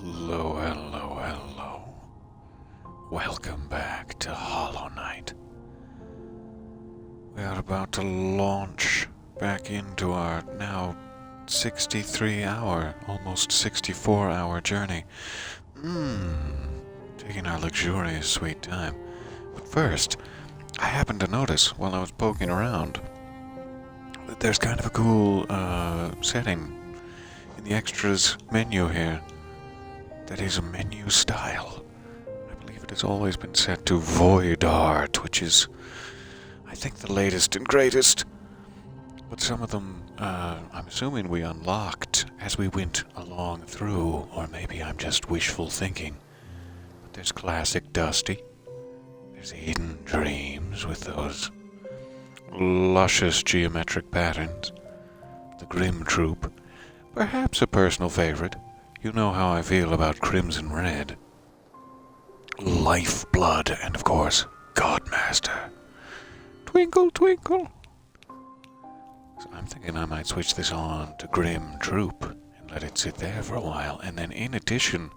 Hello, hello, hello. Welcome back to Hollow Knight. We are about to launch back into our now 63-hour, almost 64-hour journey. Taking our luxurious sweet time. But first, I happened to notice while I was poking around that there's kind of a cool setting in the extras menu here. That is a menu style. I believe it has always been set to Void Art, which is, I think, the latest and greatest. But some of them, I'm assuming we unlocked as we went along through, or maybe I'm just wishful thinking. But there's Classic Dusty. There's Hidden Dreams with those luscious geometric patterns. The Grim Troop, perhaps a personal favorite. You know how I feel about Crimson Red. Lifeblood, and of course, Godmaster. Twinkle, twinkle. So I'm thinking I might switch this on to Grim Troop and let it sit there for a while. And then in addition,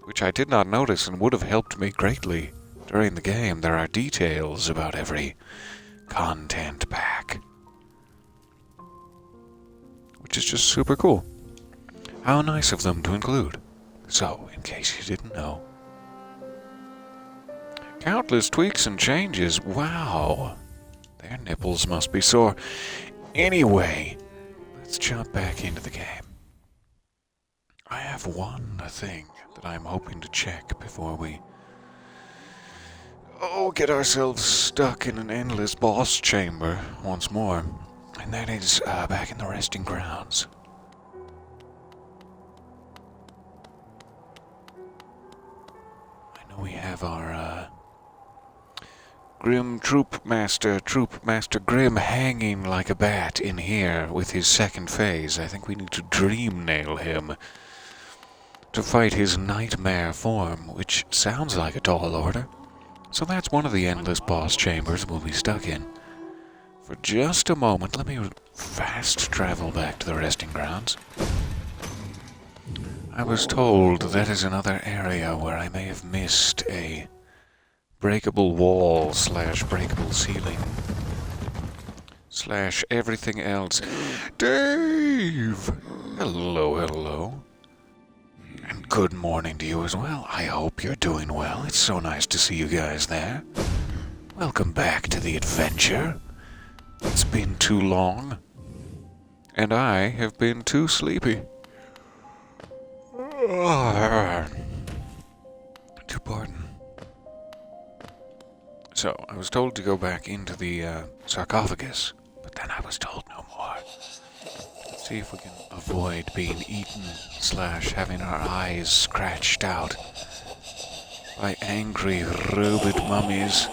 which I did not notice and would have helped me greatly during the game, there are details about every content pack. Which is just super cool. How nice of them to include. So, in case you didn't know. Countless tweaks and changes. Wow. Their nipples must be sore. Anyway, let's jump back into the game. I have one thing that I'm hoping to check before we get ourselves stuck in an endless boss chamber once more. And that is back in the resting grounds. We have our Grim Troop Master Grim hanging like a bat in here with his second phase. I think we need to dream nail him to fight his nightmare form, which sounds like a tall order. So that's one of the endless boss chambers we'll be stuck in. For just a moment, let me fast travel back to the resting grounds. I was told that is another area where I may have missed a breakable wall / breakable ceiling / everything else. Dave! Hello, hello. And good morning to you as well. I hope you're doing well. It's so nice to see you guys there. Welcome back to the adventure. It's been too long. And I have been too sleepy. To pardon. So, I was told to go back into the sarcophagus, but then I was told no more. Let's see if we can avoid being eaten / having our eyes scratched out by angry robot mummies.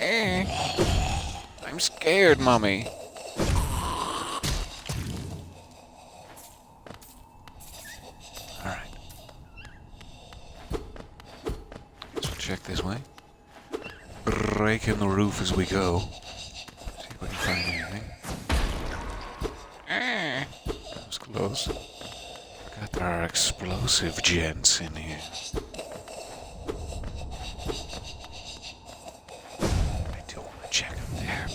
I'm scared, mummy. Check this way. Break in the roof as we go. See if we can find anything. That was close. Forgot there are explosive gents in here. I do want to check him there.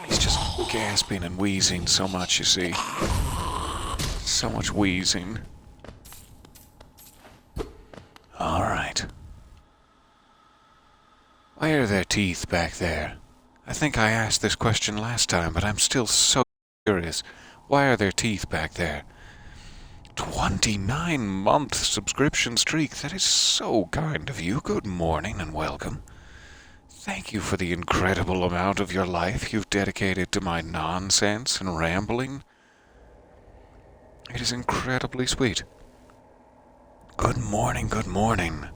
He's just gasping and wheezing so much, you see. So much wheezing. Alright. Why are there teeth back there? I think I asked this question last time, but I'm still so curious. Why are there teeth back there? 29-month subscription streak. That is so kind of you. Good morning and welcome. Thank you for the incredible amount of your life you've dedicated to my nonsense and rambling. It is incredibly sweet. Good morning, good morning.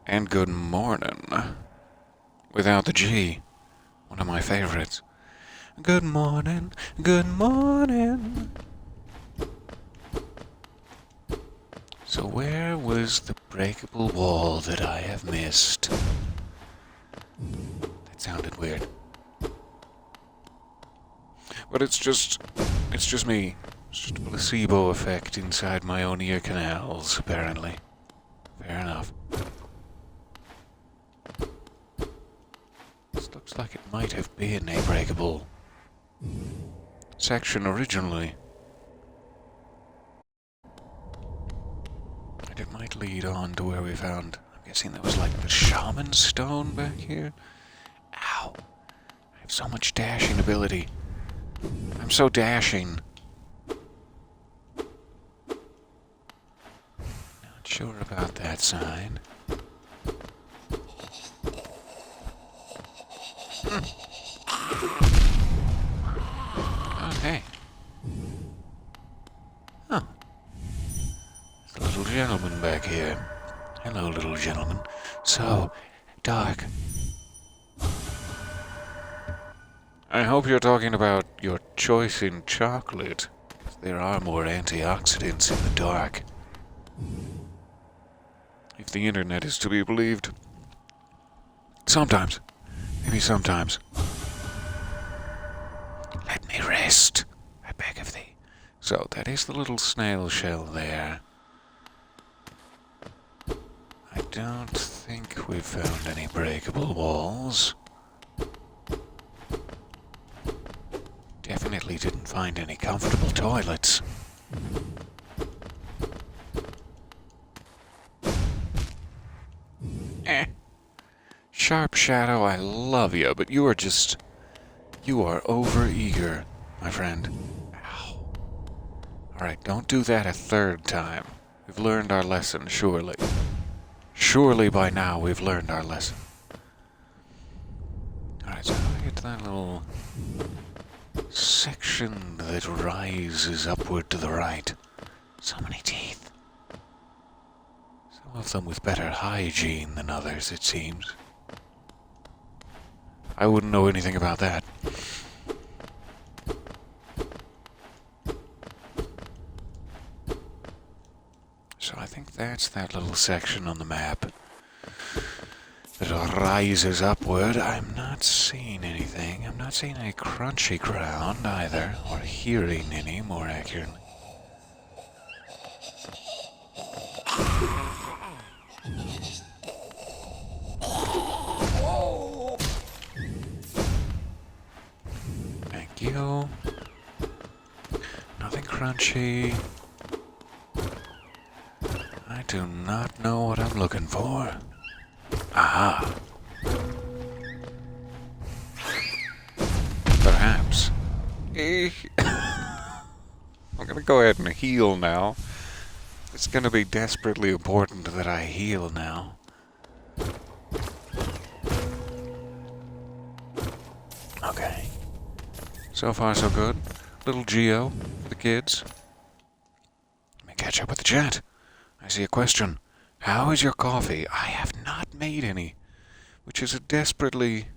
And good morning. Without the G. One of my favorites. Good morning, good morning. So where was the breakable wall that I have missed? That sounded weird. But it's just me Just a placebo effect inside my own ear canals, apparently. Fair enough. This looks like it might have been a breakable section originally. And it might lead on to where we found... I'm guessing that was like the shaman stone back here. Ow. I have so much dashing ability. I'm so dashing. Not sure about that sign. Okay. Oh. There's a little gentleman back here. Hello, little gentleman. So dark. I hope you're talking about your choice in chocolate. There are more antioxidants in the dark. If the internet is to be believed. Sometimes. Maybe sometimes. Let me rest, I beg of thee. So, that is the little snail shell there. I don't think we've found any breakable walls. Definitely didn't find any comfortable toilets. Sharp Shadow, I love you, but you are over-eager, my friend. Ow. Alright, don't do that a third time. We've learned our lesson, surely. Surely by now we've learned our lesson. Alright, so I get to that little section that rises upward to the right. So many teeth. Some of them with better hygiene than others, it seems. I wouldn't know anything about that. So I think that's that little section on the map that rises upward. I'm not seeing anything. I'm not seeing any crunchy ground either, or hearing any, more accurately. Thank you. Nothing crunchy. I do not know what I'm looking for. Aha. Perhaps. I'm gonna go ahead and heal now. It's gonna be desperately important that I heal now. Okay. So far, so good. Little Geo for the kids. Let me catch up with the chat. I see a question. How is your coffee? I have not made any, which is a desperately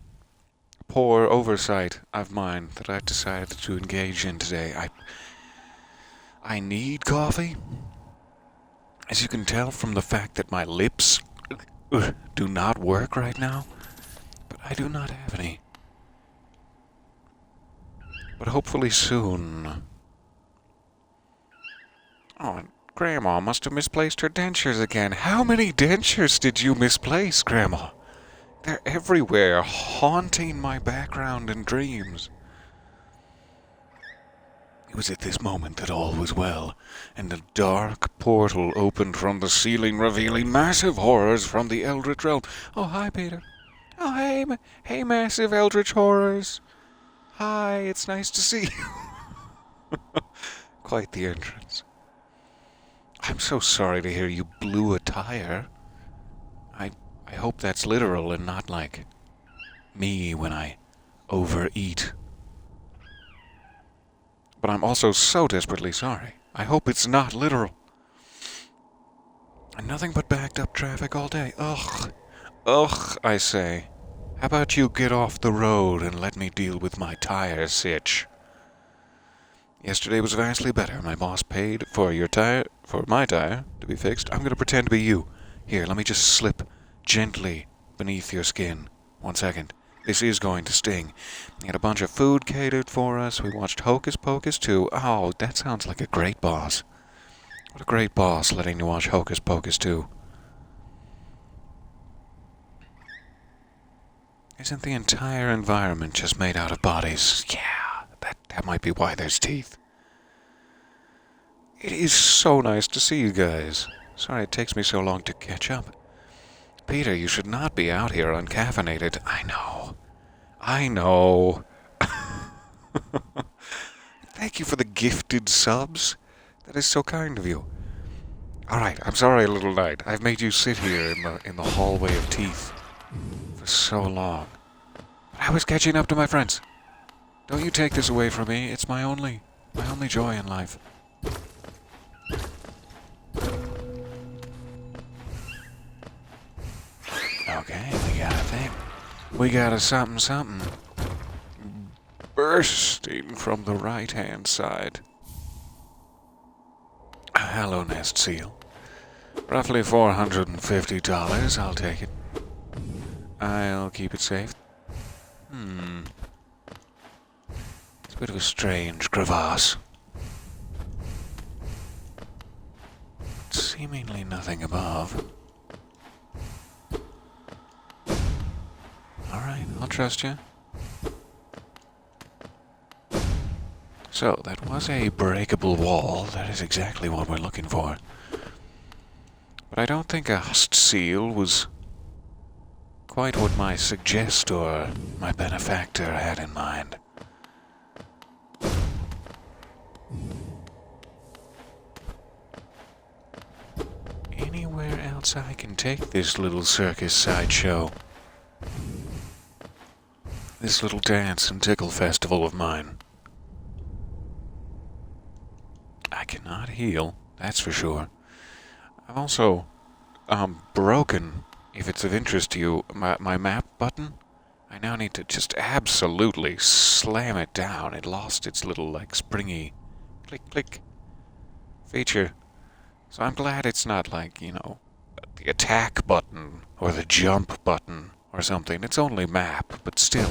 poor oversight of mine that I decided to engage in today. I need coffee. As you can tell from the fact that my lips do not work right now, but I do not have any. But hopefully soon. Oh, Grandma must have misplaced her dentures again. How many dentures did you misplace, Grandma? They're everywhere, haunting my background and dreams. It was at this moment that all was well, and a dark portal opened from the ceiling, revealing massive horrors from the Eldritch realm. Oh, hi, Peter. Oh, hey, massive Eldritch horrors. Hi, it's nice to see you. Quite the entrance. I'm so sorry to hear you blew a tire. I hope that's literal and not like me when I overeat. But I'm also so desperately sorry. I hope it's not literal. And nothing but backed up traffic all day. Ugh. Ugh, I say. How about you get off the road and let me deal with my tire sitch? Yesterday was vastly better. My boss paid for my tire to be fixed. I'm gonna pretend to be you. Here, let me just slip gently beneath your skin. 1 second. this is going to sting. We had a bunch of food catered for us. We watched Hocus Pocus too. Oh, that sounds like a great boss. What a great boss letting you watch Hocus Pocus too. Isn't the entire environment just made out of bodies? Yeah, that might be why there's teeth. It is so nice to see you guys. Sorry it takes me so long to catch up. Peter, you should not be out here uncaffeinated. I know. Thank you for the gifted subs. That is so kind of you. Alright, I'm sorry, little knight. I've made you sit here in the hallway of teeth for so long. But I was catching up to my friends. Don't you take this away from me. It's my only joy in life. Okay, we got a thing. We got a something bursting from the right-hand side. A Hallow Nest seal. Roughly $450. I'll take it. I'll keep it safe. It's a bit of a strange crevasse. Seemingly nothing above. Alright, I'll trust you. So, that was a breakable wall. That is exactly what we're looking for. But I don't think a Hust seal was quite what my suggestor, my benefactor, had in mind. Anywhere else I can take this little circus sideshow? This little dance and tickle festival of mine. I cannot heal, that's for sure. I've also broken, if it's of interest to you, my map button. I now need to just absolutely slam it down. It lost its little, like, springy click feature. So I'm glad it's not like, you know, the attack button or the jump button or something. It's only map, but still.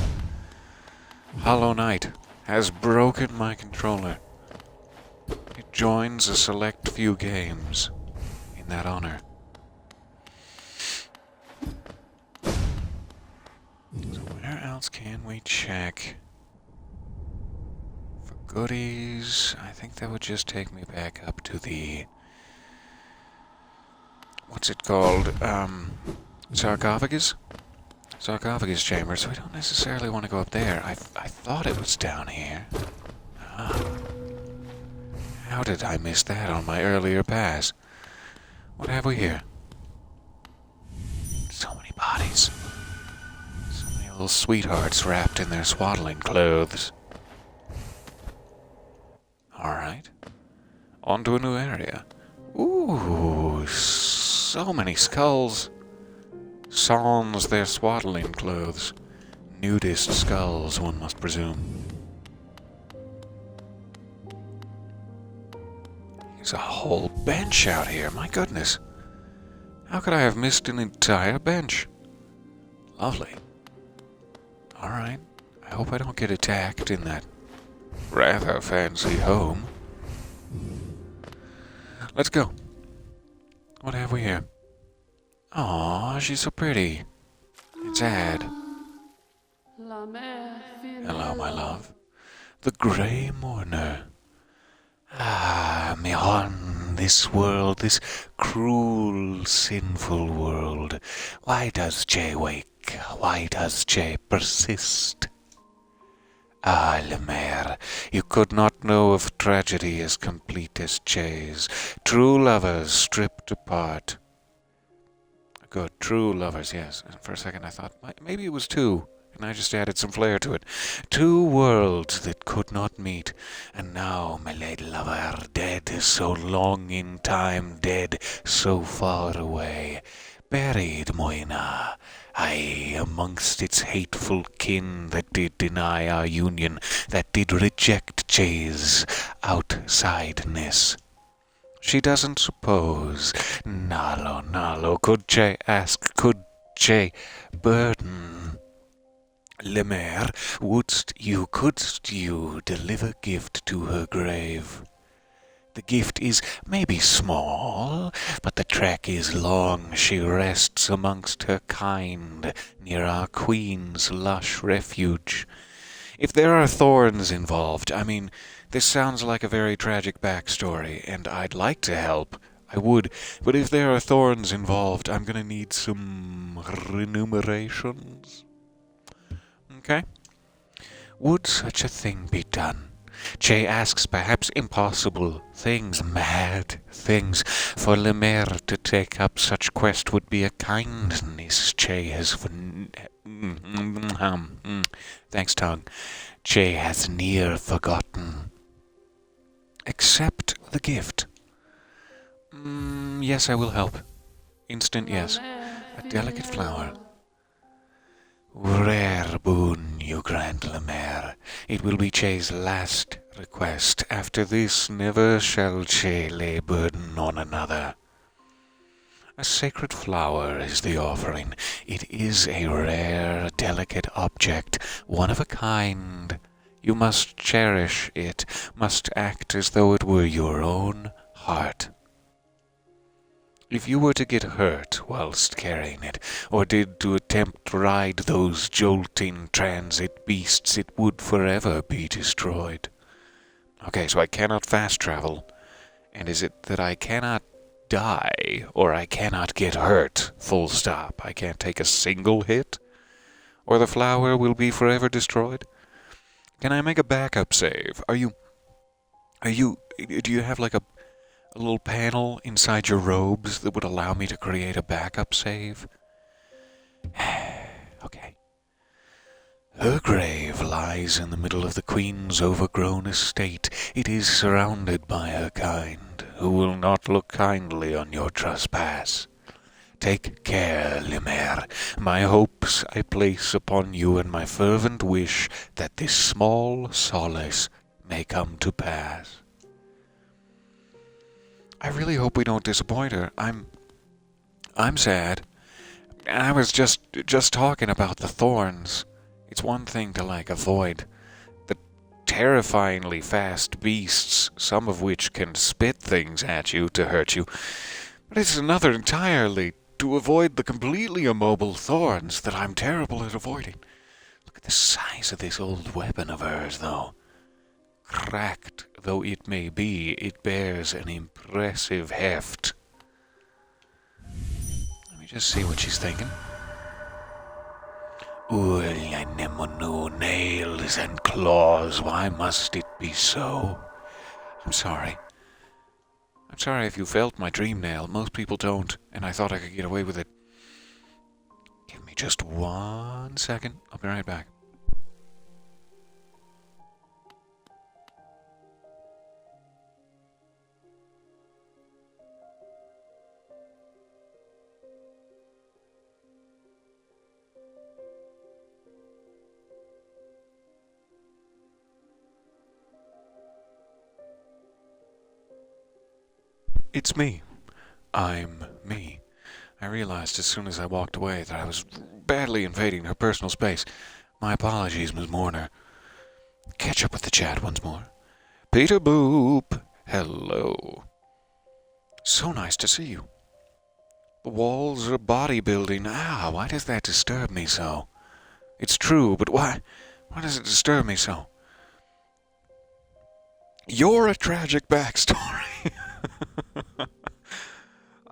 Hollow Knight has broken my controller. It joins a select few games in that honor. So where else can we check for goodies? I think that would just take me back up to the... what's it called? Sarcophagus? Sarcophagus chamber, so we don't necessarily want to go up there. I thought it was down here. How did I miss that on my earlier pass? What have we here? So many bodies. So many little sweethearts wrapped in their swaddling clothes. Alright. On to a new area. Ooh, so many skulls. Sans their swaddling clothes. Nudist skulls, one must presume. There's a whole bench out here, my goodness. How could I have missed an entire bench? Lovely. Alright, I hope I don't get attacked in that rather fancy home. Let's go. What have we here? Aw, she's so pretty. It's Ad. Hello, my love. The Grey Mourner. Ah, Mihon, this world, this cruel, sinful world. Why does Jay wake? Why does Jay persist? Ah, Lemaire, you could not know of tragedy as complete as Jay's. True lovers stripped apart. Good, true lovers, yes. And for a second I thought, maybe it was two, and I just added some flair to it. Two worlds that could not meet, and now, my lady lover, dead so long in time, dead so far away, buried, Moina, aye, amongst its hateful kin that did deny our union, that did reject Jay's outsideness. She doesn't suppose. Nalo, could Jay ask, could Jay burden Lemaire, couldst you deliver gift to her grave? The gift is maybe small, but the track is long. She rests amongst her kind, near our queen's lush refuge. If there are thorns involved, I mean, this sounds like a very tragic backstory, and I'd like to help. I would, but if there are thorns involved, I'm gonna need some remunerations. Okay? Would such a thing be done? Che asks perhaps impossible things, mad things. For Lemaire to take up such quest would be a kindness Che has... Thanks, tongue. Che has near forgotten. Accept the gift. Yes, I will help. Instant yes. A delicate flower. Rare boon you grant, Lemaire. It will be Che's last request. After this, never shall Che lay burden on another. A sacred flower is the offering. It is a rare, delicate object, one of a kind. You must cherish it, must act as though it were your own heart. If you were to get hurt whilst carrying it, or did to attempt to ride those jolting transit beasts, it would forever be destroyed. Okay, so I cannot fast travel. And is it that I cannot die, or I cannot get hurt, full stop? I can't take a single hit? Or the flower will be forever destroyed? Can I make a backup save? Do you have like a little panel inside your robes that would allow me to create a backup save? Okay. Her grave lies in the middle of the Queen's overgrown estate. It is surrounded by her kind, who will not look kindly on your trespass. Take care, Lemaire. My hopes I place upon you, and my fervent wish that this small solace may come to pass. I really hope we don't disappoint her. I'm sad. I was just talking about the thorns. It's one thing to, avoid the terrifyingly fast beasts, some of which can spit things at you to hurt you. But it's another entirely to avoid the completely immobile thorns that I'm terrible at avoiding. Look at the size of this old weapon of hers, though. Cracked though it may be, it bears an impressive heft. Let me just see what she's thinking. Ullanemonu, nails and claws, why must it be so? I'm sorry. I'm sorry if you felt my dream nail. Most people don't, and I thought I could get away with it. Give me just 1 second. I'll be right back. It's me. I'm me. I realized as soon as I walked away that I was badly invading her personal space. My apologies, Ms. Mourner. Catch up with the chat once more. Peter Boop, hello. So nice to see you. The walls are bodybuilding. Why does that disturb me so? It's true, but why does it disturb me so? You're a tragic backstory.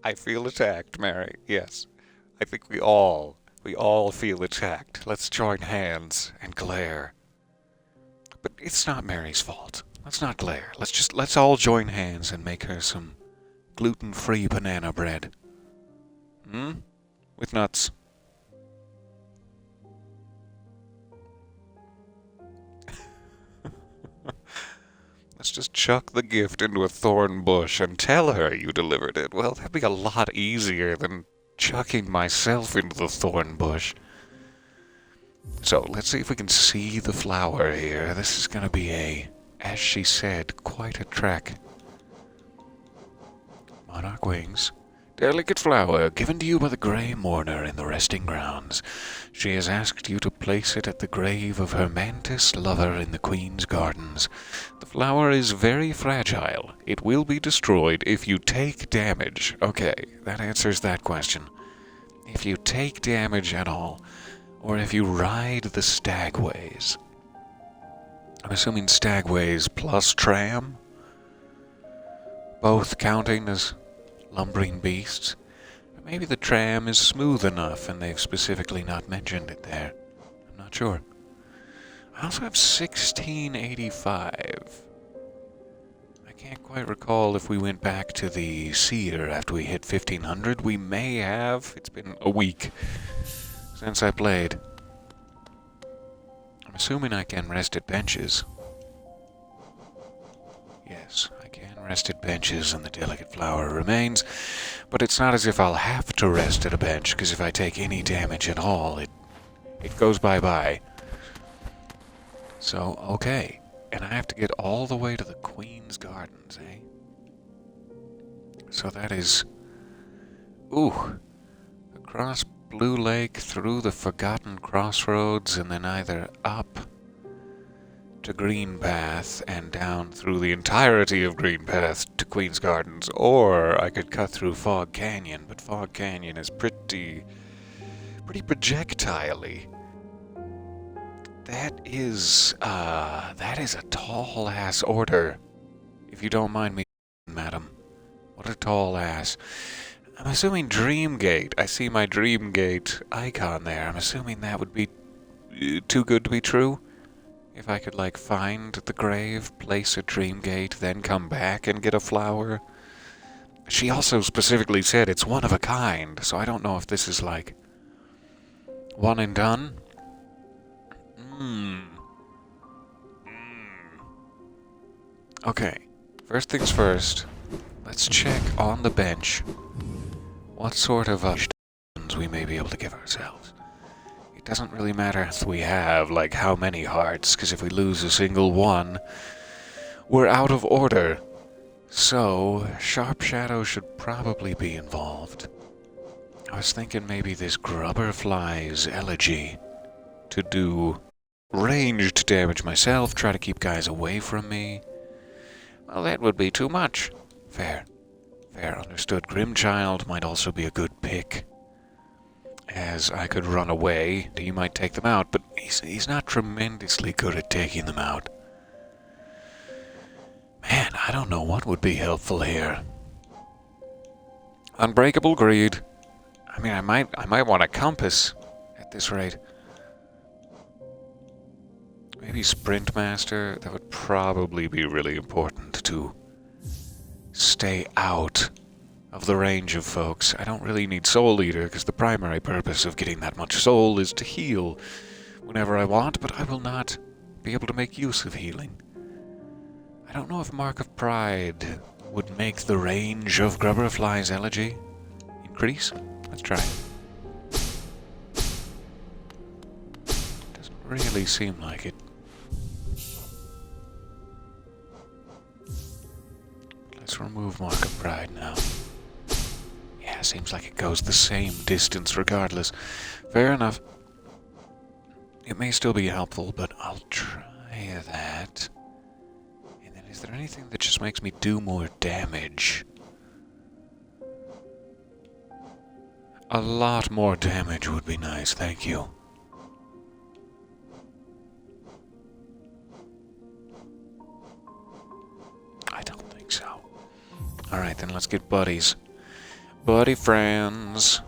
I feel attacked, Mary. Yes. I think we all feel attacked. Let's join hands and glare. But it's not Mary's fault. Let's not glare. Let's all join hands and make her some gluten-free banana bread. With nuts. Let's just chuck the gift into a thorn bush and tell her you delivered it. Well, that'd be a lot easier than chucking myself into the thorn bush. So, let's see if we can see the flower here. This is gonna be as she said, quite a trek. Monarch wings. Delicate flower, given to you by the Grey Mourner in the resting grounds. She has asked you to place it at the grave of her mantis lover in the Queen's Gardens. The flower is very fragile. It will be destroyed if you take damage. Okay, that answers that question. If you take damage at all, or if you ride the stagways. I'm assuming stagways plus tram? Both counting as lumbering beasts. But maybe the tram is smooth enough and they've specifically not mentioned it there. I'm not sure. I also have 1685. I can't quite recall if we went back to the seer after we hit 1500. We may have. It's been a week since I played. I'm assuming I can rest at benches. Yes, I can rest at benches and the delicate flower remains, but it's not as if I'll have to rest at a bench, because if I take any damage at all, it goes bye-bye. So, okay. And I have to get all the way to the Queen's Gardens, eh? So that is... Ooh. Across Blue Lake, through the Forgotten Crossroads, and then either up to Green Path and down through the entirety of Green Path to Queen's Gardens, or I could cut through Fog Canyon, but Fog Canyon is pretty projectile-y. That is a tall-ass order, if you don't mind me, madam. What a tall ass. I'm assuming Dreamgate. I see my Dreamgate icon there. I'm assuming that would be too good to be true. If I could, like, find the grave, place a Dreamgate, then come back and get a flower. She also specifically said it's one of a kind, so I don't know if this is, like, one and done. Okay, first things first, let's check on the bench what sort of we may be able to give ourselves. It doesn't really matter if we have, like, how many hearts, because if we lose a single one, we're out of order. So, Sharp Shadow should probably be involved. I was thinking maybe this Grubberfly's Elegy to do ranged damage myself, try to keep guys away from me. Well, that would be too much. Fair. Fair, understood. Grimchild might also be a good pick, as I could run away. He might take them out, but he's not tremendously good at taking them out. Man, I don't know what would be helpful here. Unbreakable Greed. I mean, I might want a compass at this rate. Maybe Sprint Master. That would probably be really important to stay out of the range of folks. I don't really need Soul Eater, because the primary purpose of getting that much soul is to heal whenever I want, but I will not be able to make use of healing. I don't know if Mark of Pride would make the range of Grubberfly's Elegy increase. Let's try. Doesn't really seem like it. Let's remove Mark of Pride now. Yeah, seems like it goes the same distance regardless. Fair enough. It may still be helpful, but I'll try that. And then is there anything that just makes me do more damage? A lot more damage would be nice, thank you. I don't think so. Alright, then let's get buddies. Buddy friends.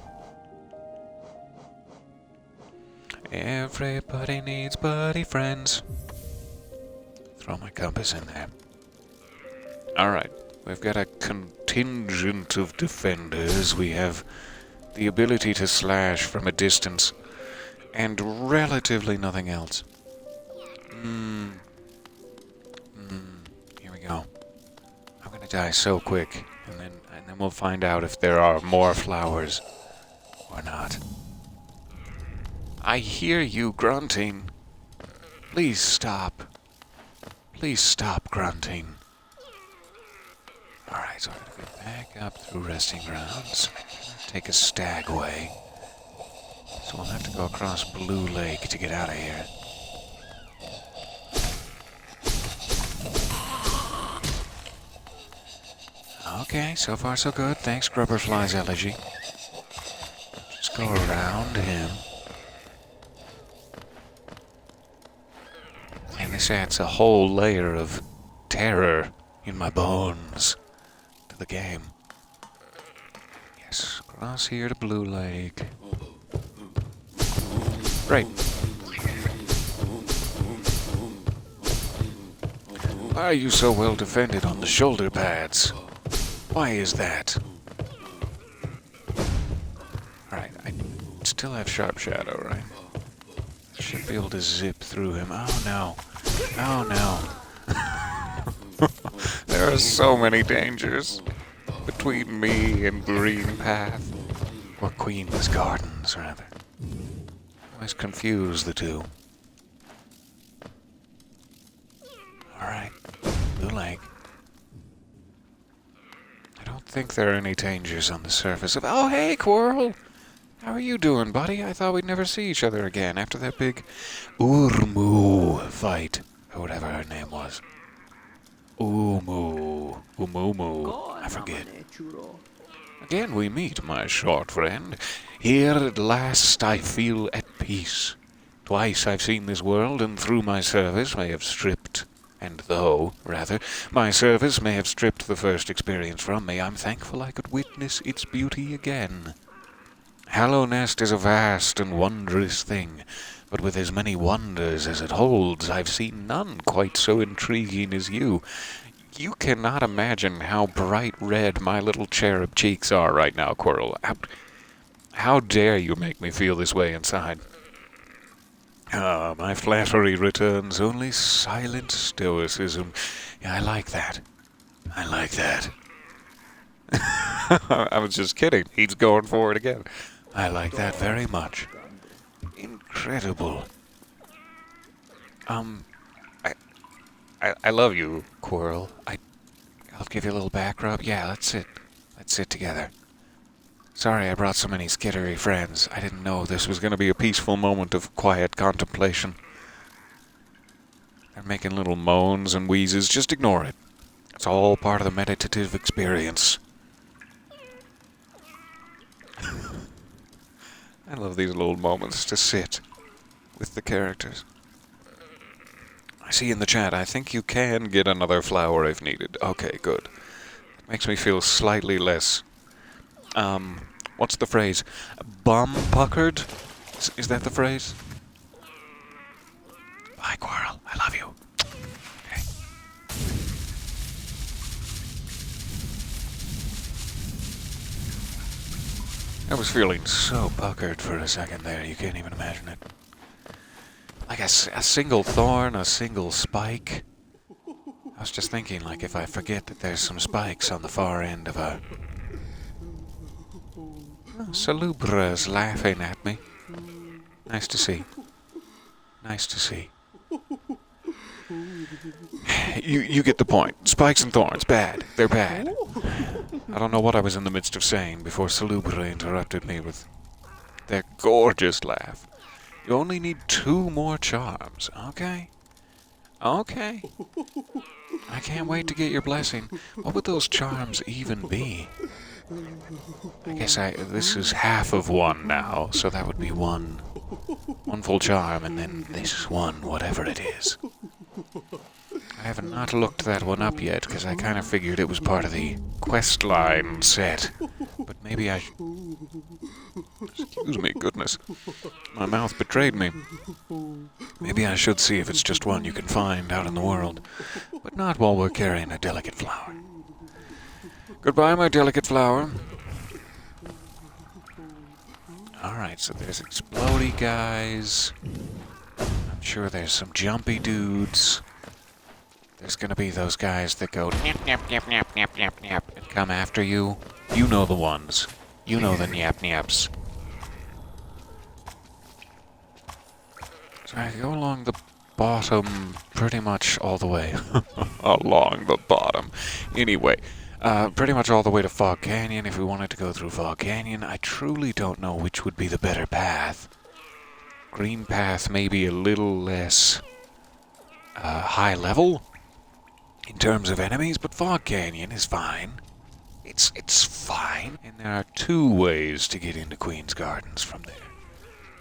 Everybody needs buddy friends. Throw my compass in there. Alright, we've got a contingent of defenders. We have the ability to slash from a distance, and relatively nothing else. Here we go. I'm gonna die so quick, and then we'll find out if there are more flowers or not. I hear you grunting. Please stop. Please stop grunting. Alright, so I'm gonna get back up through resting grounds. Take a stagway. So we'll have to go across Blue Lake to get out of here. Okay, so far so good. Thanks, Grubberfly's elegy. Just go around him. And this adds a whole layer of terror in my bones to the game. Yes, cross here to Blue Lake. Great. Why are you so well defended on the shoulder pads? Why is that? Alright, I still have Sharp Shadow, right? I should be able to zip through him. Oh no. Oh no. There are so many dangers between me and Green Path. Or Queen's Gardens, rather. I always confuse the two. Alright, Blue Lake. I don't think there are any dangers on the surface of... Oh, hey, Quirrell! How are you doing, buddy? I thought we'd never see each other again after that big Urmu fight, or whatever her name was. Umumu. I forget. Again we meet, my short friend. Here at last I feel at peace. Twice I've seen this world, and through my service may have stripped... And though, rather, my service may have stripped the first experience from me, I'm thankful I could witness its beauty again. Hallownest is a vast and wondrous thing, but with as many wonders as it holds, I've seen none quite so intriguing as you. You cannot imagine how bright red my little cherub cheeks are right now, Quirrell. How dare you make me feel this way inside? Ah, my flattery returns only silent stoicism. Yeah, I like that. I like that. I was just kidding. He's going for it again. I like that very much. Incredible. I love you, Quirrell. I'll give you a little back rub. Yeah, let's sit. Let's sit together. Sorry I brought so many skittery friends. I didn't know this was going to be a peaceful moment of quiet contemplation. They're making little moans and wheezes. Just ignore it. It's all part of the meditative experience. I love these little moments to sit with the characters. I see in the chat, I think you can get another flower if needed. Okay, good. It makes me feel slightly less... what's the phrase? Bum-puckered? Is that the phrase? Bye, Quirrell. I love you. Okay. I was feeling so puckered for a second there, you can't even imagine it. Like a single thorn, a single spike. I was just thinking, like, if I forget that there's some spikes on the far end of a... Oh, Salubra's laughing at me. Nice to see. Nice to see. You get the point. Spikes and thorns, bad. They're bad. I don't know what I was in the midst of saying before Salubra interrupted me with their gorgeous laugh. You only need 2 more charms, okay? Okay. I can't wait to get your blessing. What would those charms even be? I guess this is half of one now, so that would be one full charm, and then this one, whatever it is. I have not looked that one up yet, because I kind of figured it was part of the quest line set. But maybe I... Excuse me, goodness. My mouth betrayed me. Maybe I should see if it's just one you can find out in the world, but not while we're carrying a delicate flower. Goodbye, my delicate flower. Alright, so there's explodey guys. I'm sure there's some jumpy dudes. There's gonna be those guys that go nyap, nyap, nyap, nyap, nyap, nyap, nyap, and come after you. You know the ones. You know the nyap, nyaps. So I go along the bottom pretty much all the way. Along the bottom. Anyway, Pretty much all the way to Fog Canyon if we wanted to go through Fog Canyon. I truly don't know which would be the better path. Green path may be a little less high level in terms of enemies, but Fog Canyon is fine. It's fine. And there are two ways to get into Queen's Gardens from there.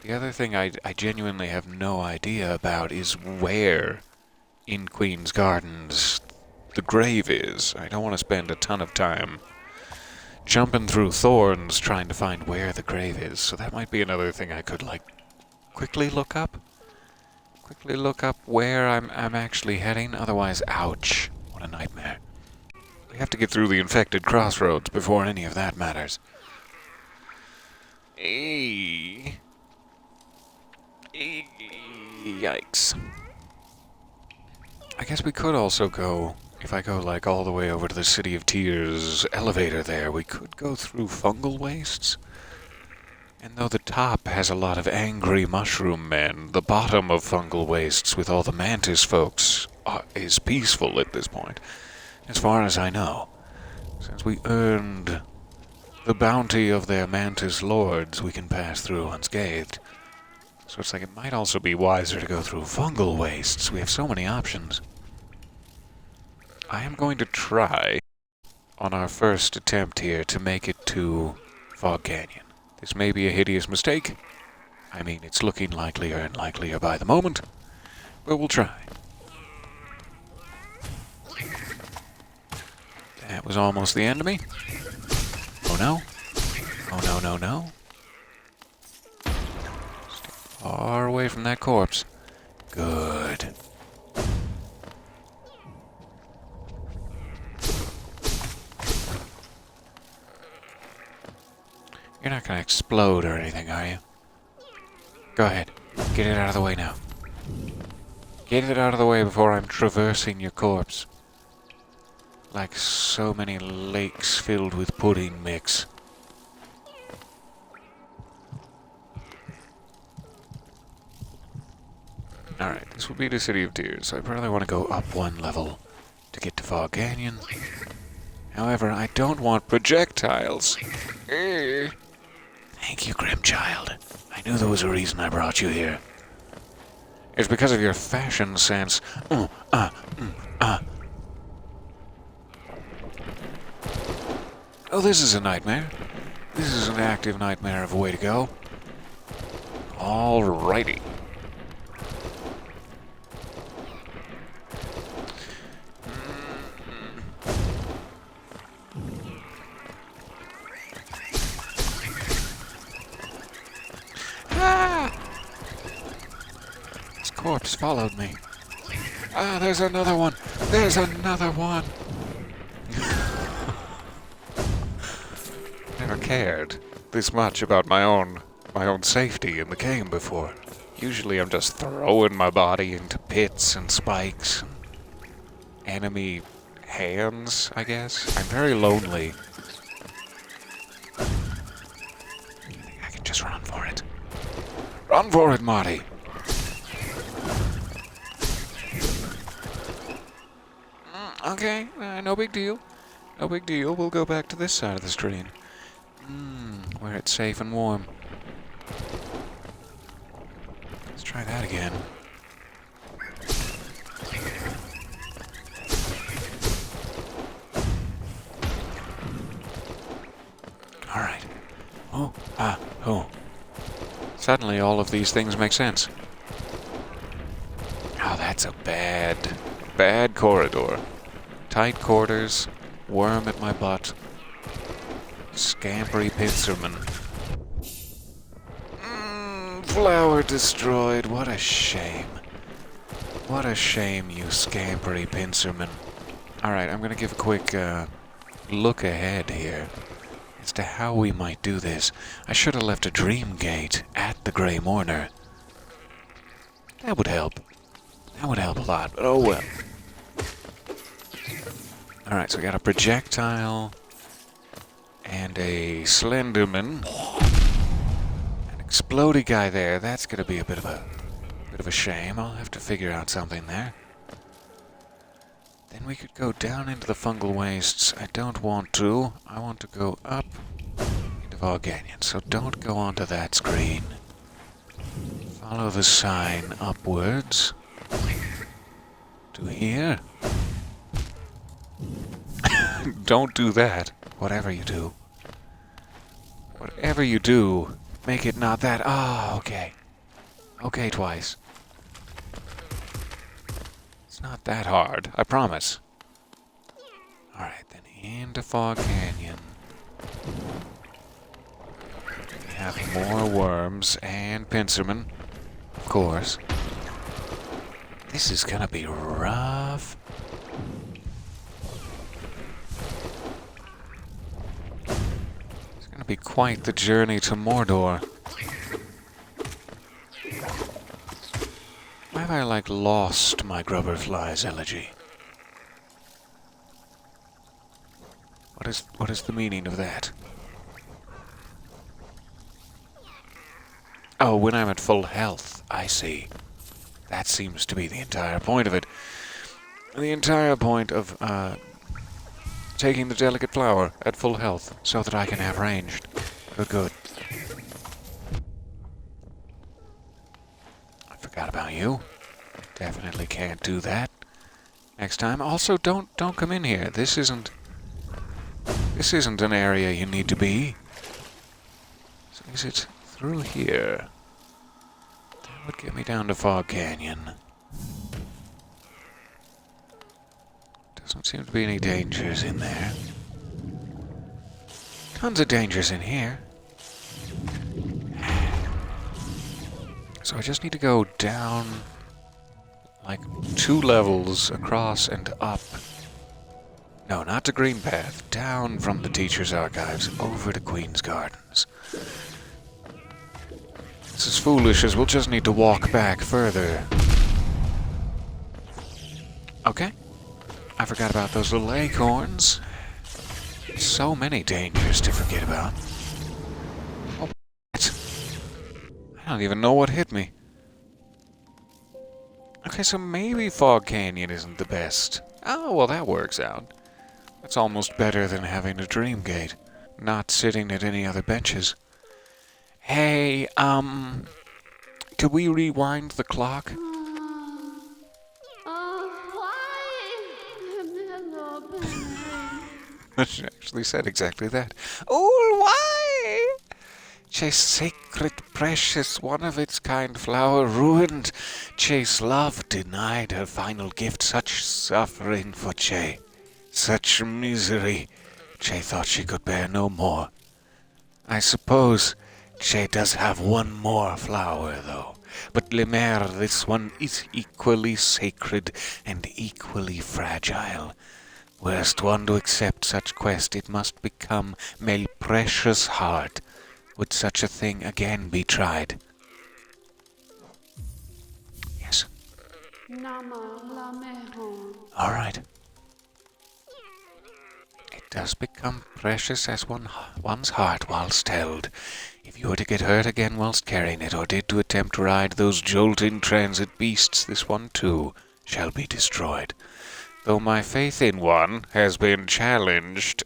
The other thing I genuinely have no idea about is where in Queen's Gardens the grave is. I don't want to spend a ton of time jumping through thorns trying to find where the grave is, so that might be another thing I could, like, quickly look up. Quickly look up where I'm actually heading, otherwise, ouch, what a nightmare. We have to get through the infected crossroads before any of that matters. Yikes. I guess we could also go, if I go like all the way over to the City of Tears elevator there, we could go through fungal wastes. And though the top has a lot of angry mushroom men, the bottom of fungal wastes with all the mantis folks is peaceful at this point, as far as I know. Since we earned the bounty of their mantis lords, we can pass through unscathed. So it's like it might also be wiser to go through fungal wastes. We have so many options. I am going to try, on our first attempt here, to make it to Fog Canyon. This may be a hideous mistake. I mean, it's looking likelier and likelier by the moment, but we'll try. That was almost the end of me. Oh no. Oh no, no, no. Stay far away from that corpse. Good. You're not gonna explode or anything, are you? Go ahead. Get it out of the way now. Get it out of the way before I'm traversing your corpse. Like so many lakes filled with pudding mix. Alright, this will be the City of Tears. I probably want to go up one level to get to Fog Canyon. However, I don't want projectiles. Thank you, Grimchild. I knew there was a reason I brought you here. It's because of your fashion sense. Oh, this is a nightmare. This is an active nightmare of a way to go. Alrighty. This corpse followed me. There's another one. There's another one. Never cared this much about my own safety in the game before. Usually I'm just throwing my body into pits and spikes and enemy hands, I guess. I'm very lonely. I can just run for it. Run for it, Marty! Okay, no big deal. No big deal. We'll go back to this side of the screen. Where it's safe and warm. Let's try that again. Alright. Oh. Suddenly all of these things make sense. Oh, that's a bad corridor. Tight quarters, worm at my butt. Scampery pincerman. Flower destroyed. What a shame. What a shame, you scampery pincerman. Alright, I'm gonna give a quick look ahead here as to how we might do this. I should have left a dream gate at the Grey Mourner. That would help. That would help a lot, but oh well. Alright, so we got a projectile and a Slenderman. An explodey guy there. That's gonna be a bit of a shame. I'll have to figure out something there. Then we could go down into the fungal wastes. I don't want to. I want to go up into Fog Canyon, so don't go onto that screen. Follow the sign upwards to here. Don't do that. Whatever you do. Whatever you do, make it not that. Ah, okay. Okay, twice. It's not that hard, I promise. Alright, then into Fog Canyon. We have more worms and pincermen, of course. This is gonna be rough. It's gonna be quite the journey to Mordor. Why have I, like, lost my Grubberflies elegy? What is the meaning of that? Oh, when I'm at full health, I see. That seems to be the entire point of it. The entire point of, taking the delicate flower at full health, so that I can have ranged. Good. I forgot about you. Definitely can't do that next time. Also, don't come in here. This isn't an area you need to be. So is it through here? That would get me down to Fog Canyon. Doesn't seem to be any dangers in there. Tons of dangers in here. So I just need to go down like 2 levels across and up. No, not to Green Path. Down from the Teacher's Archives over to Queen's Gardens. It's as foolish as we'll just need to walk back further. Okay. I forgot about those little acorns. So many dangers to forget about. Oh, what? I don't even know what hit me. Okay, so maybe Fog Canyon isn't the best. Oh, well, that works out. That's almost better than having a dream gate. Not sitting at any other benches. Hey, could we rewind the clock? She actually said exactly that. Oh, why? Chase sacred, precious, one of its kind flower ruined. Chase love denied her final gift. Such suffering for Che. Such misery. Che thought she could bear no more. I suppose Che does have one more flower, though. But Le Maire, this one is equally sacred and equally fragile. Worst one to accept such quest, it must become Male precious heart. Would such a thing again be tried? Yes. All right. It does become precious as one's heart whilst held. If you were to get hurt again whilst carrying it, or did to attempt to ride those jolting transit beasts, this one too shall be destroyed. Though my faith in one has been challenged,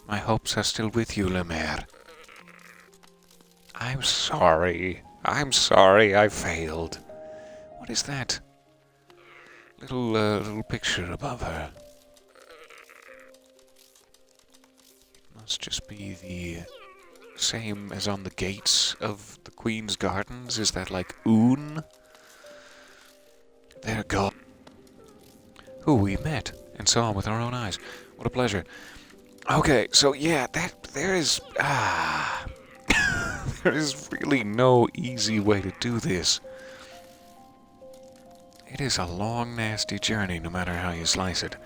my hopes are still with you, Le Maire. I'm sorry I failed. What is that? Little picture above her. It must just be the same as on the gates of the Queen's Gardens. Is that like Oon? There, God. Who we met and saw with our own eyes. What a pleasure. Okay, so yeah, there is there is really no easy way to do this. It is a long, nasty journey, no matter how you slice it.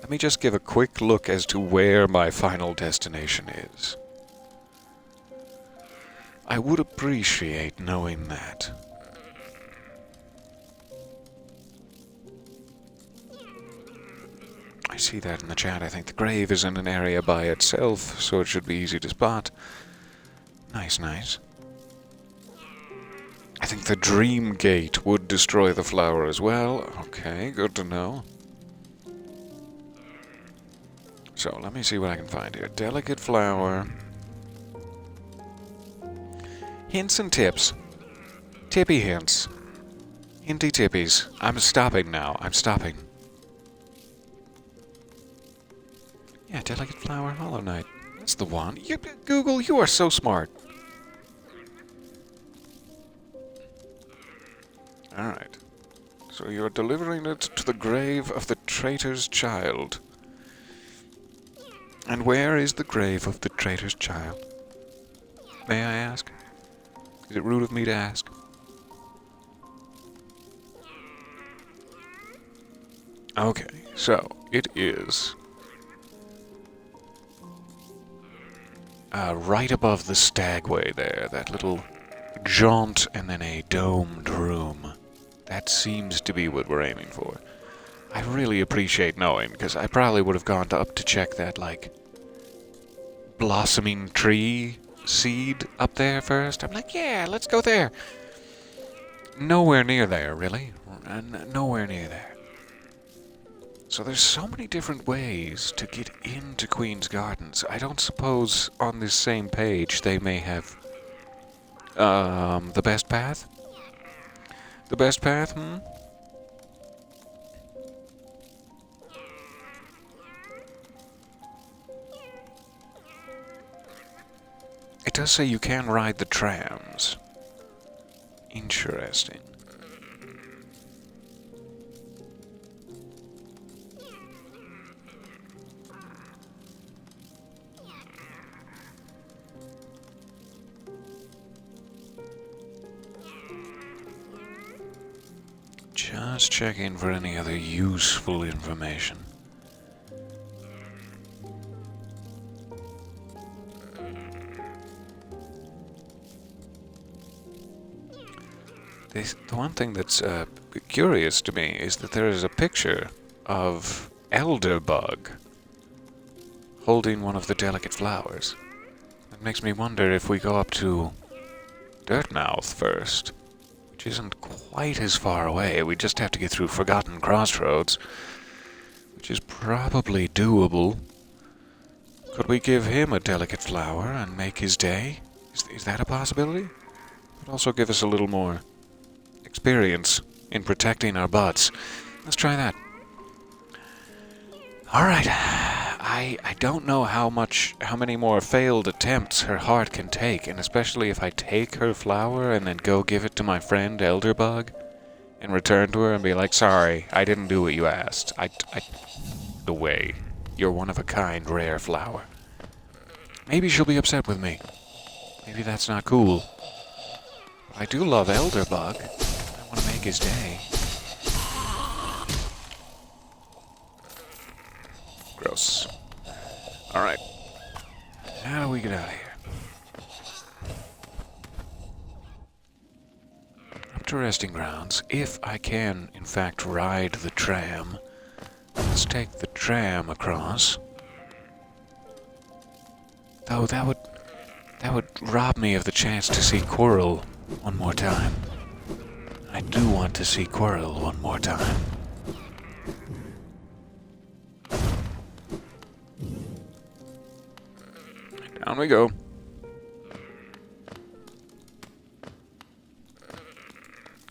Let me just give a quick look as to where my final destination is. I would appreciate knowing that. I see that in the chat. I think the grave is in an area by itself, so it should be easy to spot. Nice. I think the Dream Gate would destroy the flower as well. Okay, good to know. So, let me see what I can find here. Delicate flower. Hints and tips. Tippy hints. Hinty tippies. I'm stopping now. I'm stopping. Yeah, delicate flower, Hollow Knight. That's the one. Google, you are so smart. Alright. So you're delivering it to the grave of the traitor's child. And where is the grave of the traitor's child? May I ask? Is it rude of me to ask? Okay, so it is right above the stagway there, that little jaunt and then a domed room. That seems to be what we're aiming for. I really appreciate knowing, because I probably would have gone up to check that, like, blossoming tree seed up there first. I'm like, yeah, let's go there. Nowhere near there, really. Nowhere near there. So there's so many different ways to get into Queen's Gardens. I don't suppose on this same page they may have the best path? The best path, It does say you can ride the trams. Interesting. Just checking for any other useful information. The one thing that's curious to me is that there is a picture of Elderbug holding one of the delicate flowers. That makes me wonder if we go up to Dirtmouth first, which isn't quite as far away. We just have to get through Forgotten Crossroads, which is probably doable. Could we give him a delicate flower and make his day? Is that a possibility? It would also give us a little more experience in protecting our butts. Let's try that. Alright. I don't know how many more failed attempts her heart can take, and especially if I take her flower and then go give it to my friend Elderbug and return to her and be like, sorry, I didn't do what you asked. The way. You're one of a kind, rare flower. Maybe she'll be upset with me. Maybe that's not cool. I do love Elderbug. I want to make his day. Gross. Alright. How do we get out of here? Up to resting grounds. If I can, in fact, ride the tram. Let's take the tram across. Though that would rob me of the chance to see Quirrell one more time. I do want to see Quirrell one more time. Down we go.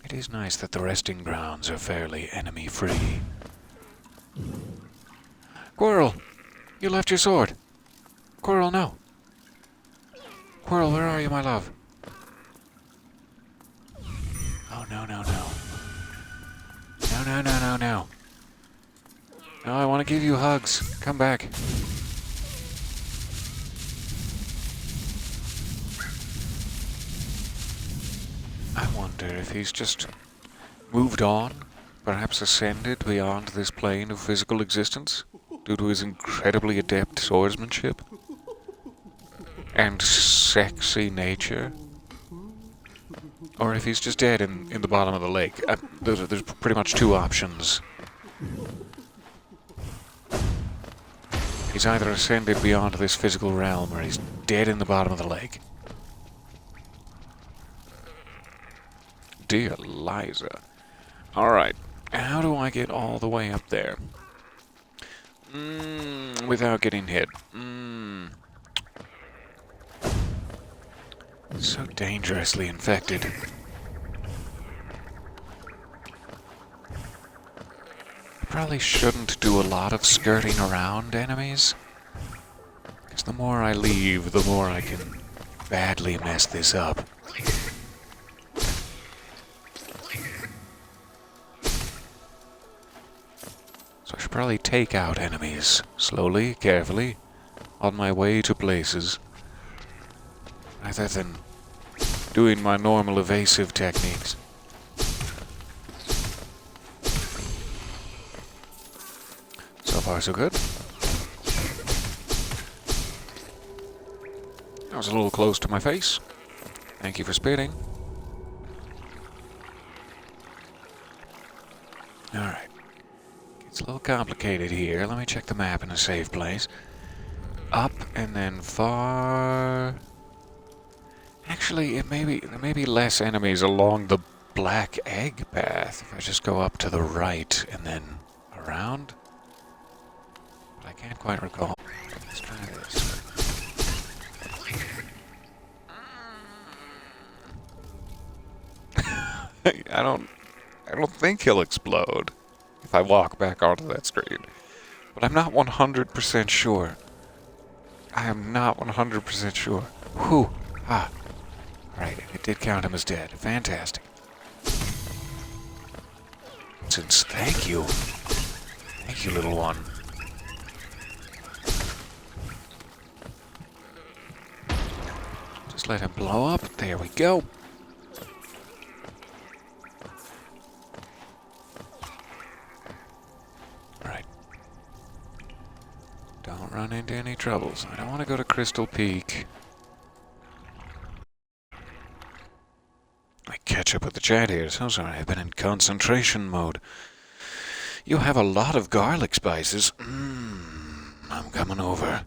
It is nice that the resting grounds are fairly enemy-free. Quirrell! You left your sword! Quirrell, no! Quirrell, where are you, my love? Oh, no, no, no. No, no, no, no, no. No, I want to give you hugs. Come back. I wonder if he's just moved on, perhaps ascended beyond this plane of physical existence due to his incredibly adept swordsmanship and sexy nature. Or if he's just dead in the bottom of the lake. There's pretty much two options. He's either ascended beyond this physical realm or he's dead in the bottom of the lake. Dear Liza. Alright, how do I get all the way up there? Without getting hit. So dangerously infected. Probably shouldn't do a lot of skirting around enemies. Because the more I leave, the more I can badly mess this up. So I should probably take out enemies slowly, carefully, on my way to places, rather than doing my normal evasive techniques. So far, so good. That was a little close to my face. Thank you for spitting. Alright. It's a little complicated here. Let me check the map in a safe place. Up and then far. Actually, there may be less enemies along the black egg path if I just go up to the right and then around. But I can't quite recall. Let's try this. I don't think he'll explode if I walk back onto that screen. But I'm not 100% sure. I am not 100% sure. Whew. Ah. Right, it did count him as dead. Fantastic. Thank you. Thank you, little one. Just let him blow up. There we go. Alright. Don't run into any troubles. I don't want to go to Crystal Peak. I catch up with the chat here. So sorry, I've been in concentration mode. You have a lot of garlic spices. I'm coming over.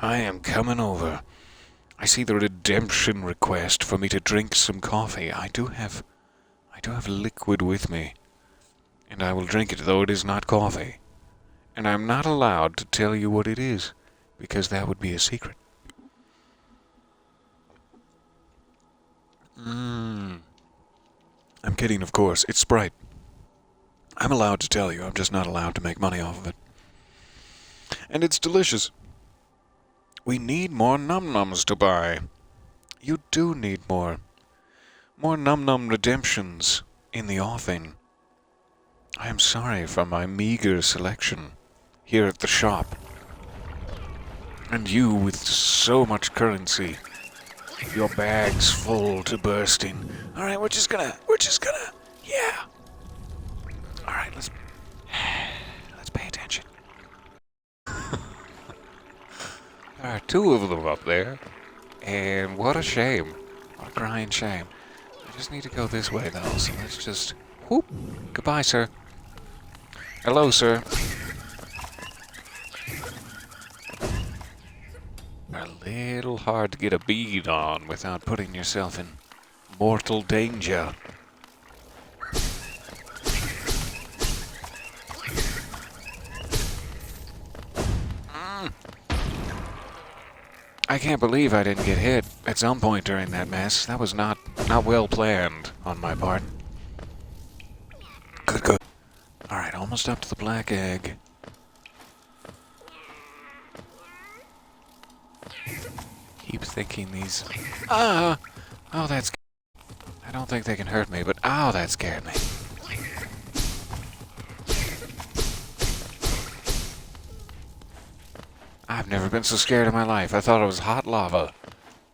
I am coming over. I see the redemption request for me to drink some coffee. I do have liquid with me. And I will drink it, though it is not coffee. And I'm not allowed to tell you what it is, because that would be a secret. I'm kidding, of course. It's Sprite. I'm allowed to tell you, I'm just not allowed to make money off of it. And it's delicious. We need more num-nums to buy. You do need more. More num-num redemptions in the offing. I am sorry for my meager selection here at the shop. And you with so much currency. Your bag's full to bursting. Alright, we're just gonna, yeah. Alright, let's pay attention. There are two of them up there. And what a shame. What a crying shame. I just need to go this way, though, so let's just, whoop. Goodbye, sir. Hello, sir. A little hard to get a bead on without putting yourself in mortal danger. I can't believe I didn't get hit at some point during that mess. That was not well planned on my part. Good. Alright, almost up to the black egg. Keep thinking these... Oh, that's... I don't think they can hurt me, but that scared me. I've never been so scared in my life. I thought it was hot lava,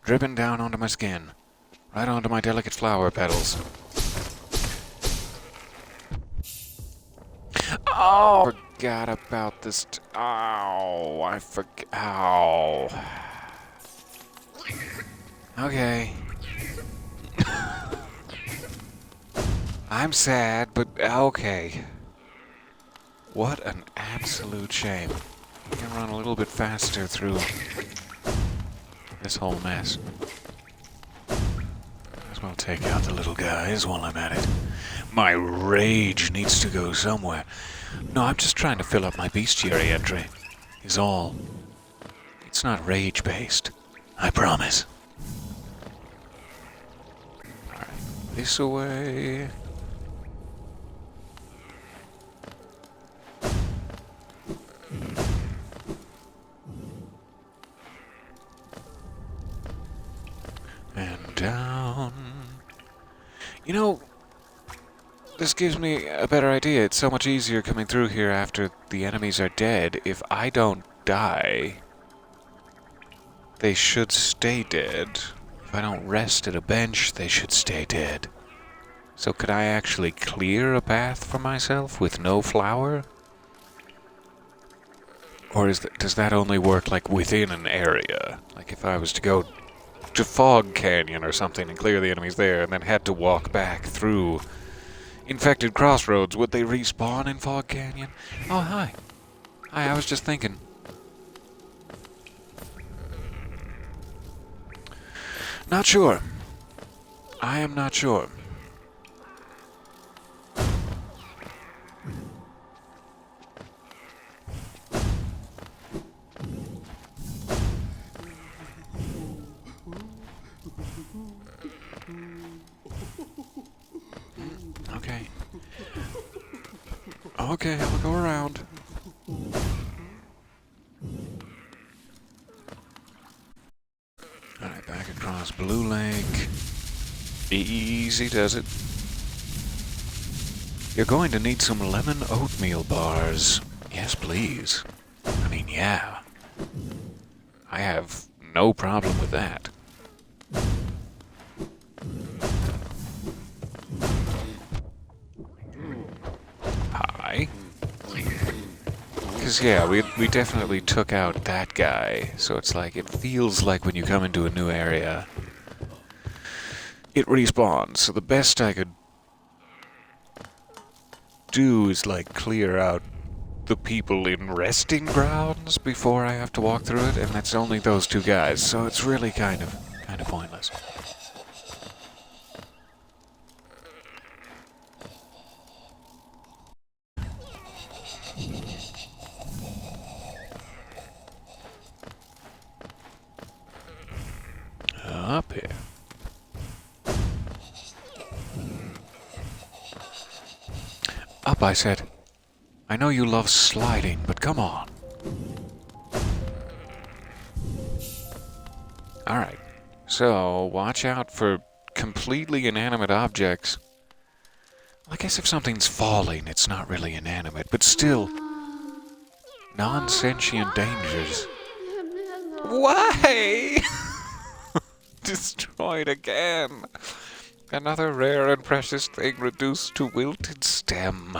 dripping down onto my skin, right onto my delicate flower petals. Oh, I forgot about this. I forgot. Ow. Okay. I'm sad, but okay. What an absolute shame. I can run a little bit faster through this whole mess. Might as well take out the little guys while I'm at it. My rage needs to go somewhere. No, I'm just trying to fill up my bestiary entry, is all. It's not rage-based. I promise. Alright, this away. And down. You know, this gives me a better idea. It's so much easier coming through here after the enemies are dead. If I don't die, they should stay dead. If I don't rest at a bench, they should stay dead. So could I actually clear a path for myself with no flower? Or does that only work, like, within an area? Like, if I was to go to Fog Canyon or something and clear the enemies there and then had to walk back through Infected Crossroads, would they respawn in Fog Canyon? Oh, hi. Hi, I was just thinking. Not sure. I am not sure. Okay. Okay, I'll go around. Alright, back across Blue Lake. Easy does it. You're going to need some lemon oatmeal bars. Yes, please. I mean, yeah. I have no problem with that. Hi. Because, yeah, we definitely took out that guy. So it's like, it feels like when you come into a new area, it respawns. So the best I could do is, like, clear out the people in resting grounds before I have to walk through it, and that's only those two guys, so it's really kind of pointless. Up here. Up, I said. I know you love sliding, but come on. Alright, so watch out for completely inanimate objects. I guess if something's falling, it's not really inanimate, but still, non-sentient dangers. Why? Destroyed again. Another rare and precious thing reduced to wilted stem.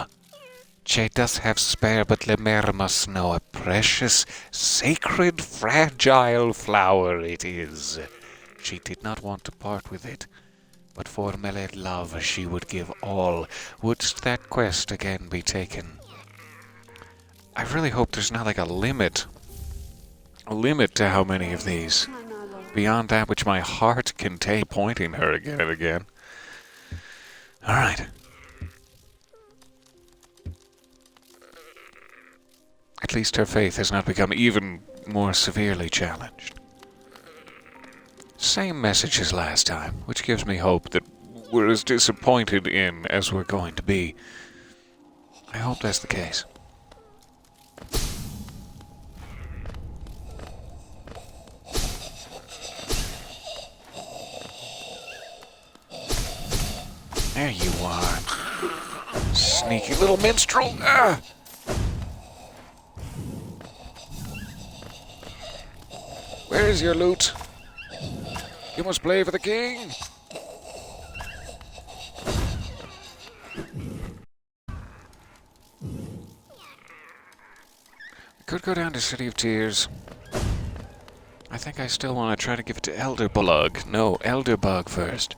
Che does have spare, but Lemaire must know a precious, sacred, fragile flower it is. She did not want to part with it, but for Meled love she would give all. Wouldst that quest again be taken? I really hope there's not like a limit to how many of these. Beyond that which my heart can take, pointing her again and again. Alright. At least her faith has not become even more severely challenged. Same message as last time, which gives me hope that we're as disappointed in as we're going to be. I hope that's the case. There you are. Sneaky little minstrel. Ah! Where is your loot? You must play for the king. I could go down to City of Tears. I think I still want to try to give it to Elderbug. No, Elderbug first.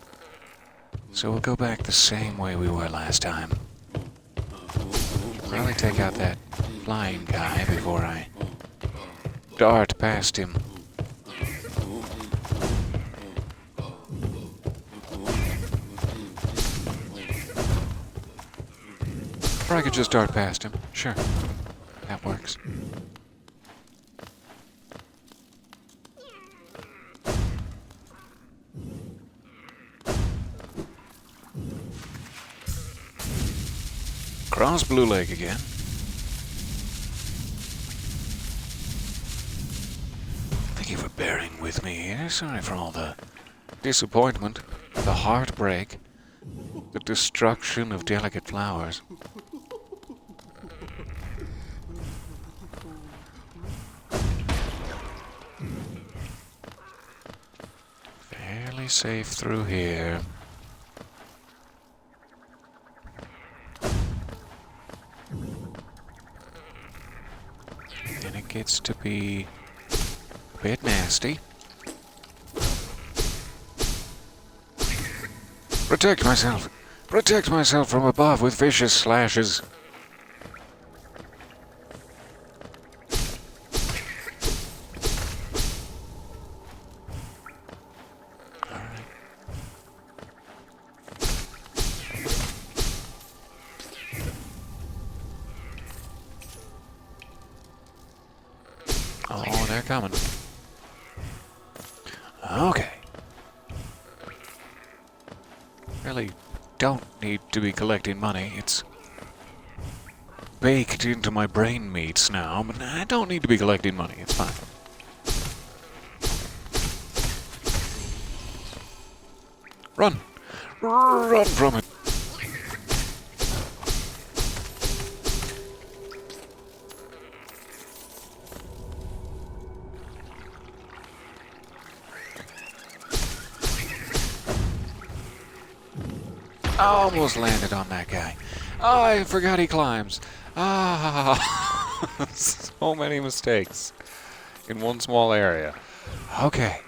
So we'll go back the same way we were last time. Probably take out that flying guy before I dart past him. Or I could just dart past him. Sure. That works. Cross Blue Lake again. Thank you for bearing with me here. Sorry for all the disappointment, the heartbreak, the destruction of delicate flowers. Fairly safe through here. Then it gets to be a bit nasty. Protect myself! Protect myself from above with vicious slashes. Alright. Oh, they're coming. Okay. Really don't need to be collecting money. It's baked into my brain meats now, but I don't need to be collecting money. It's fine. Run! Run from it! Almost landed on that guy. Oh, I forgot he climbs. Ah, so many mistakes in one small area. Okay.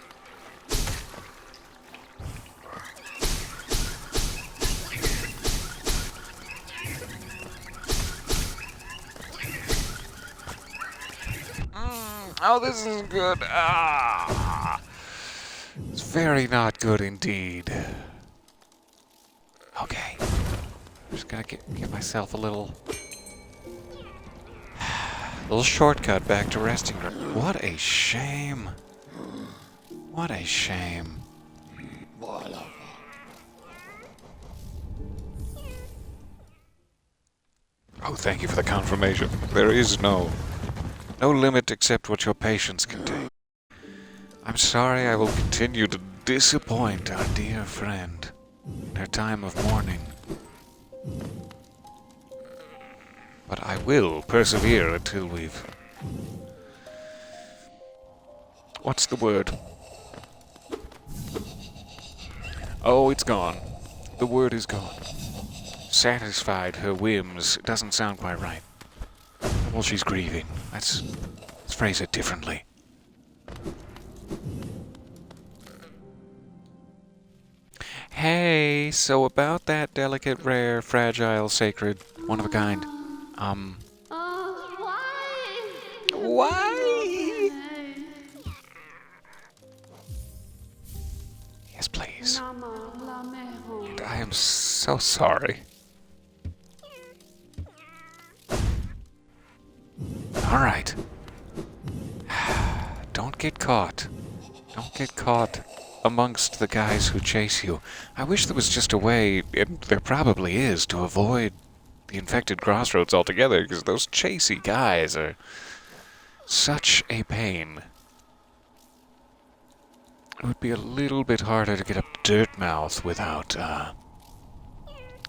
Oh, this isn't good. Ah, it's very not good indeed. Okay. Just gotta give myself a little shortcut back to resting ground. What a shame. What a shame. Oh, thank you for the confirmation. There is no limit except what your patience can take. I'm sorry I will continue to disappoint our dear friend in her time of mourning. But I will persevere until we've... What's the word? Oh, it's gone. The word is gone. Satisfied her whims doesn't sound quite right. Well, she's grieving. Let's phrase it differently. Hey, so about that delicate, rare, fragile, sacred, one of a kind. Why? Yes, please. And I am so sorry. All right. Don't get caught. Don't get caught amongst the guys who chase you. I wish there was just a way, and there probably is, to avoid the infected crossroads altogether, because those chasey guys are such a pain. It would be a little bit harder to get up Dirtmouth without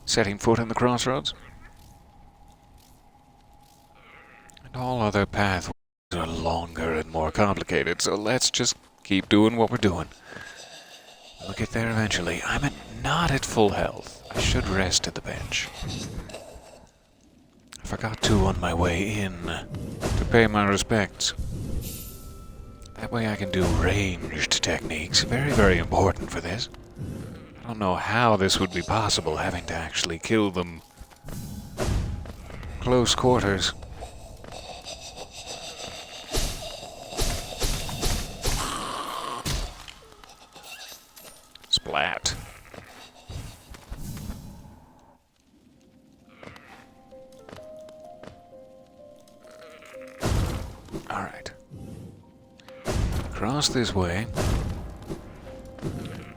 setting foot in the crossroads. And all other pathways are longer and more complicated, so let's just keep doing what we're doing. We'll get there eventually. I'm not at full health. I should rest at the bench. I forgot to on my way in to pay my respects. That way I can do ranged techniques. Very, very important for this. I don't know how this would be possible, having to actually kill them close quarters. Splat. Alright. Cross this way.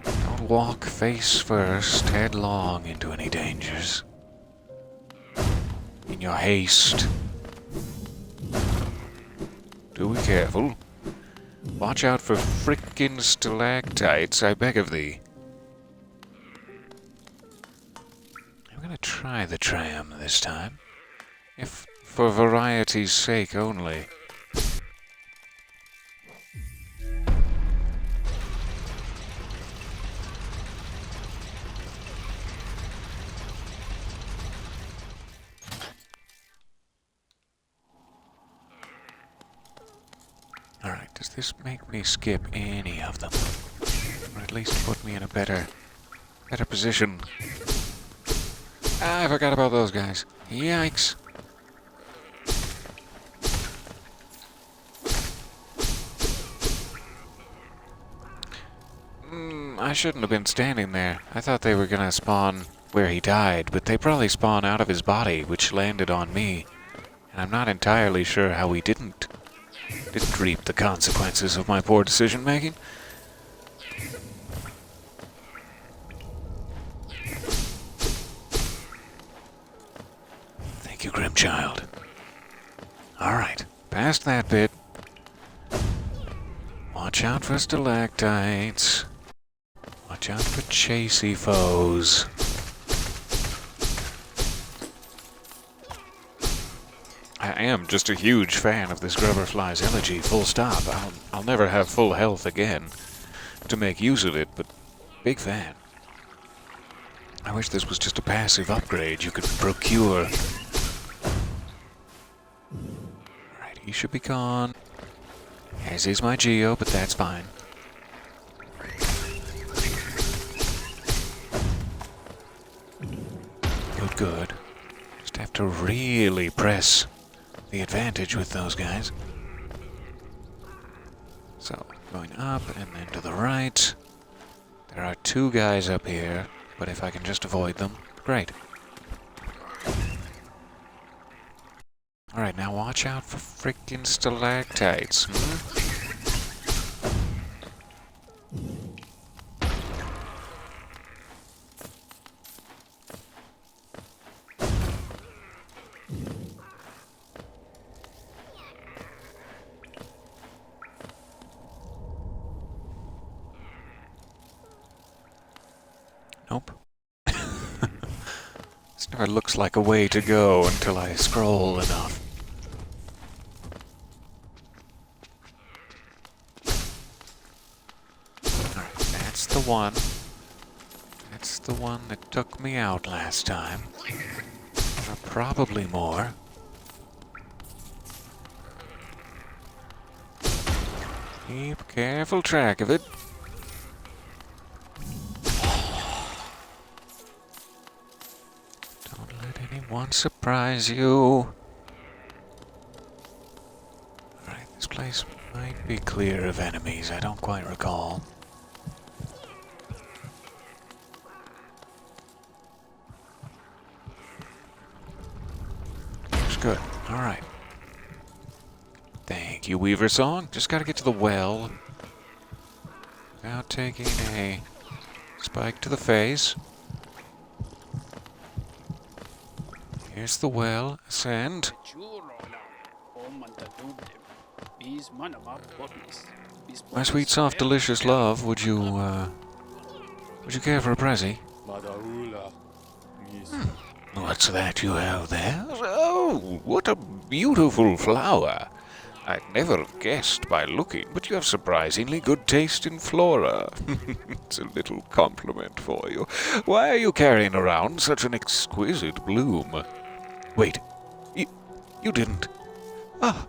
Don't walk face first, headlong into any dangers. In your haste. Do be careful. Watch out for frickin' stalactites, I beg of thee. I'm gonna try the tram this time. If for variety's sake only. Alright, does this make me skip any of them? Or at least put me in a better position? Ah, I forgot about those guys. Yikes. I shouldn't have been standing there. I thought they were gonna spawn where he died, but they probably spawn out of his body, which landed on me. And I'm not entirely sure how we didn't reap the consequences of my poor decision-making. Thank you, Grimchild. Alright, past that bit. Watch out for stalactites. Watch out for chasey foes. I am just a huge fan of this Grubberfly's Elegy, full stop. I'll never have full health again to make use of it, but big fan. I wish this was just a passive upgrade you could procure. Alright, he should be gone. As is my Geo, but that's fine. Good, good. Just have to really press the advantage with those guys. So, going up and then to the right. There are two guys up here, but if I can just avoid them, great. Alright, now watch out for freaking stalactites. Nope. This never looks like a way to go until I scroll enough. Alright, that's the one. That's the one that took me out last time. There are probably more. Keep careful track of it. Won't surprise you. Alright, this place might be clear of enemies. I don't quite recall. Looks good. Alright. Thank you, Weaver Song. Just gotta get to the well without taking a spike to the face. Here's the well. Ascend. My sweet, soft, delicious love, would you care for a prezi? What's that you have there? Oh, what a beautiful flower. I'd never have guessed by looking, but you have surprisingly good taste in flora. It's a little compliment for you. Why are you carrying around such an exquisite bloom? Wait, you didn't... Ah,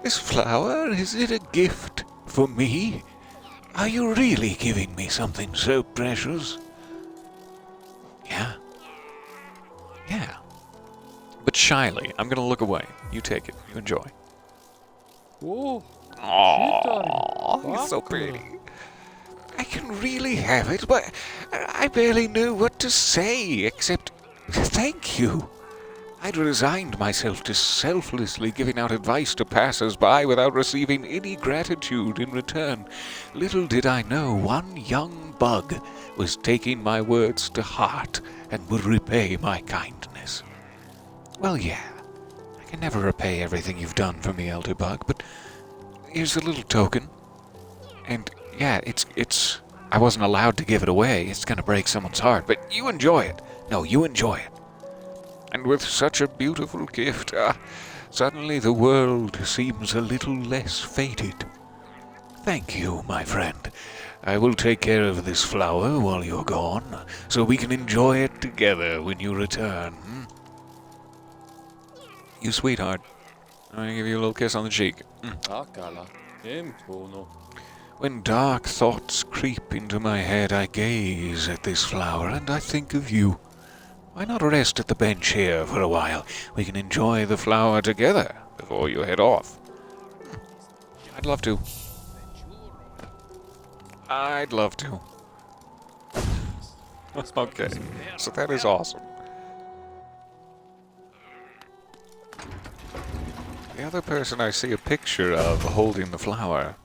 this flower, is it a gift for me? Are you really giving me something so precious? Yeah. Yeah. But shyly, I'm gonna look away. You take it, you enjoy. Aww, he's so pretty. I can really have it, but I barely knew what to say, except thank you. I'd resigned myself to selflessly giving out advice to passers-by without receiving any gratitude in return. Little did I know one young bug was taking my words to heart and would repay my kindness. Well, yeah, I can never repay everything you've done for me, Elder Bug, but here's a little token. And yeah, it's I wasn't allowed to give it away. It's gonna break someone's heart, but you enjoy it. No, you enjoy it. And with such a beautiful gift, suddenly the world seems a little less fated. Thank you, my friend. I will take care of this flower while you're gone, so we can enjoy it together when you return. You sweetheart. I'm gonna give you a little kiss on the cheek. When dark thoughts creep into my head, I gaze at this flower and I think of you. Why not rest at the bench here for a while? We can enjoy the flower together before you head off. I'd love to. I'd love to. Okay, so that is awesome. The other person I see a picture of holding the flower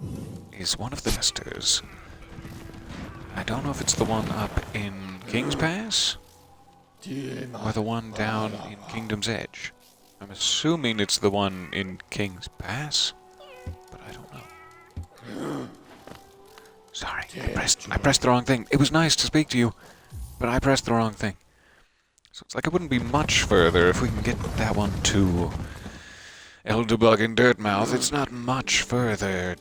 is one of the nesters. I don't know if it's the one up in King's Pass or the one down in Kingdom's Edge. I'm assuming it's the one in King's Pass, but I don't know. Sorry, I pressed the wrong thing. It was nice to speak to you, but I pressed the wrong thing. So it's like it wouldn't be much further if we can get that one to Elderbug and Dirtmouth. It's not much further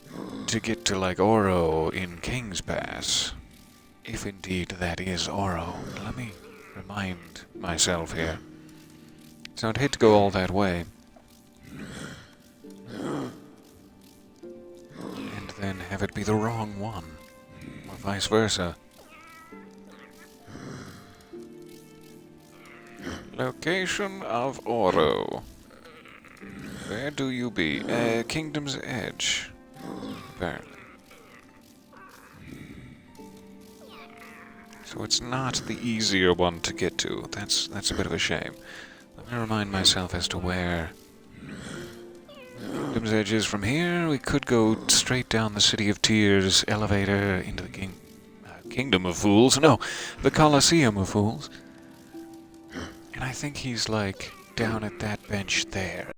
to get to, like, Oro in King's Pass. If indeed that is Oro. Let me remind myself here. So I'd hate to go all that way. And then have it be the wrong one. Or vice versa. Location of Oro. Where do you be? Kingdom's Edge. Apparently. So it's not the easier one to get to. That's a bit of a shame. Let me remind myself as to where Kingdom's Edge is from here. We could go straight down the City of Tears elevator into the Kingdom of Fools. No, the Colosseum of Fools. And I think he's, like, down at that bench there.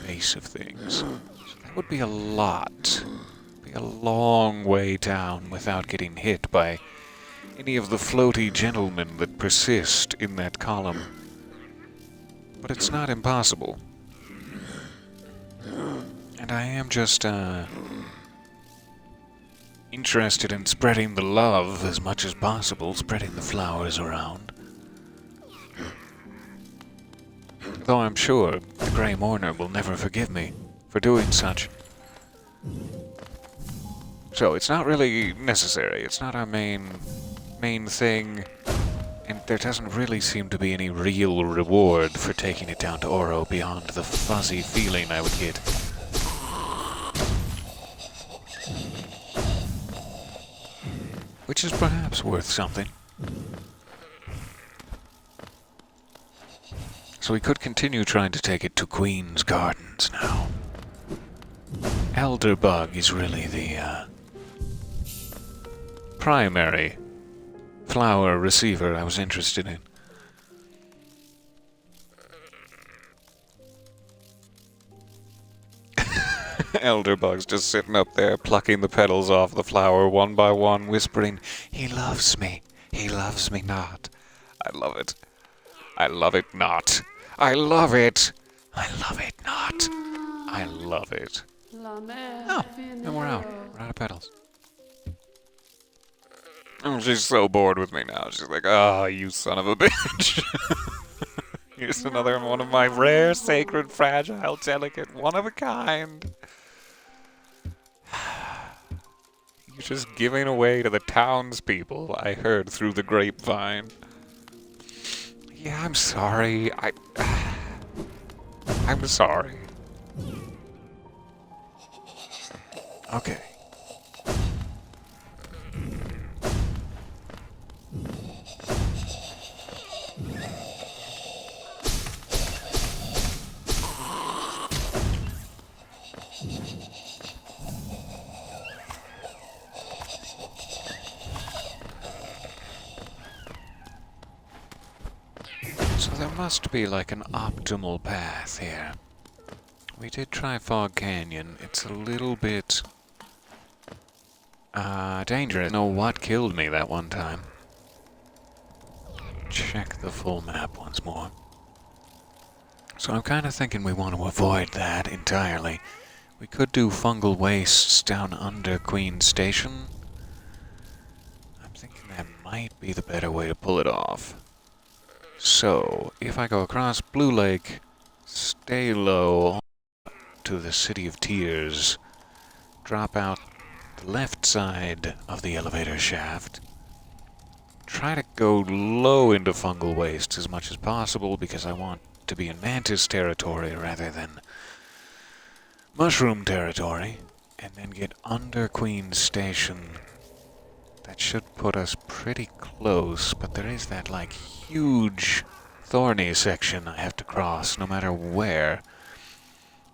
Base of things. So that would be a lot. Be a long way down without getting hit by any of the floaty gentlemen that persist in that column. But it's not impossible. And I am just interested in spreading the love as much as possible, spreading the flowers around. Though I'm sure the Grey Mourner will never forgive me for doing such. So it's not really necessary. It's not our main thing. And there doesn't really seem to be any real reward for taking it down to Oro beyond the fuzzy feeling I would get. Which is perhaps worth something. So we could continue trying to take it to Queen's Gardens now. Elderbug is really the primary flower receiver I was interested in. Elderbug's just sitting up there, plucking the petals off the flower one by one, whispering, "He loves me. He loves me not. I love it. I love it not. I love it. I love it not. I love it." Oh, and we're out. We're out of petals. Oh, she's so bored with me now. She's like, "Ah, oh, you son of a bitch." Here's another one of my rare, sacred, fragile, delicate, one-of-a-kind. You're just giving away to the townspeople, I heard through the grapevine. Yeah, I'm sorry. I'm sorry. Okay. So there must be like an optimal path here. We did try Fog Canyon. It's a little bit dangerous. I know what killed me that one time. Check the full map once more. So I'm kind of thinking we want to avoid that entirely. We could do fungal wastes down under Queen Station. I'm thinking that might be the better way to pull it off. So, if I go across Blue Lake, stay low to the City of Tears, drop out the left side of the elevator shaft, try to go low into fungal waste as much as possible because I want to be in Mantis territory rather than Mushroom territory, and then get under Queen Station. That should put us pretty close, but there is that, like, huge thorny section I have to cross no matter where.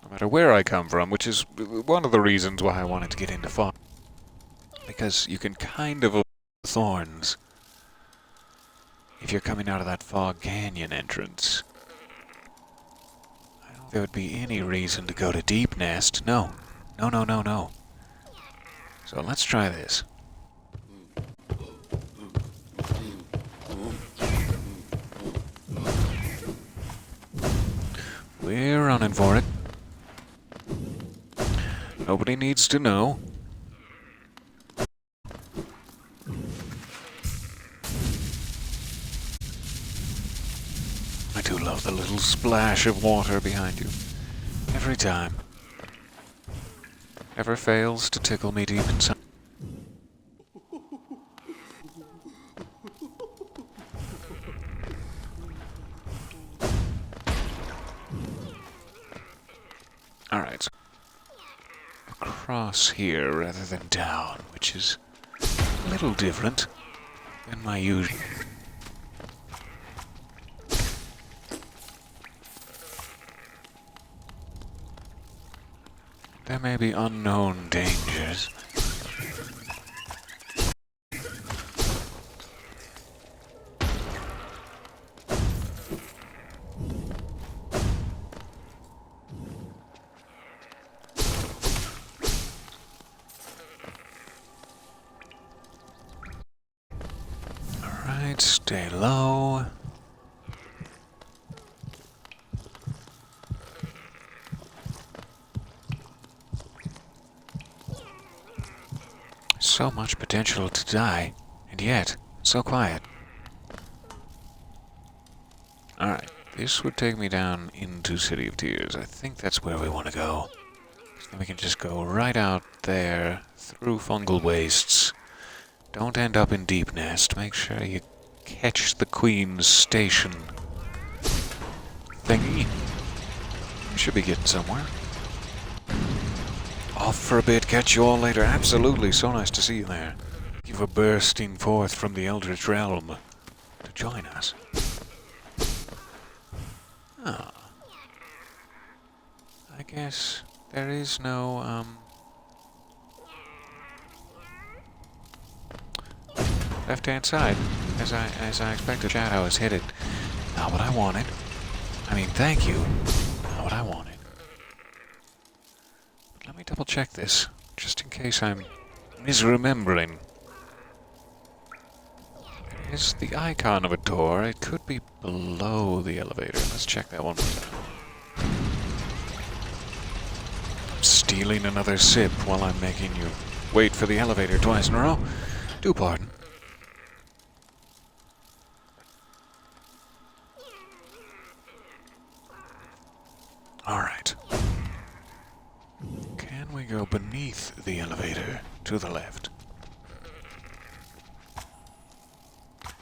No matter where I come from, which is one of the reasons why I wanted to get into fog. Because you can kind of avoid the thorns if you're coming out of that Fog Canyon entrance. I don't think there would be any reason to go to Deep Nest. No. No, no, no, no. So let's try this. We're running for it. Nobody needs to know. I do love the little splash of water behind you. Every time. Never fails to tickle me deep inside. Alright, so across here rather than down, which is a little different than my usual. There may be unknown dangers. Alright, stay low. So much potential to die, and yet, so quiet. Alright, this would take me down into City of Tears. I think that's where we want to go. So then we can just go right out there, through fungal wastes. Don't end up in Deep Nest. Make sure you catch the Queen's Station thingy. We should be getting somewhere. Off for a bit, catch you all later. Absolutely, so nice to see you there. Thank you for bursting forth from the Eldritch Realm to join us. Ah. I guess there is no, left-hand side. As I expected, Shadow has hit it. Not what I wanted. I mean, thank you. Not what I wanted. Let me double check this, just in case I'm misremembering. There is the icon of a door. It could be below the elevator. Let's check that one more time. I'm stealing another sip while I'm making you wait for the elevator twice in a row. Do pardon. Alright. Can we go beneath the elevator to the left?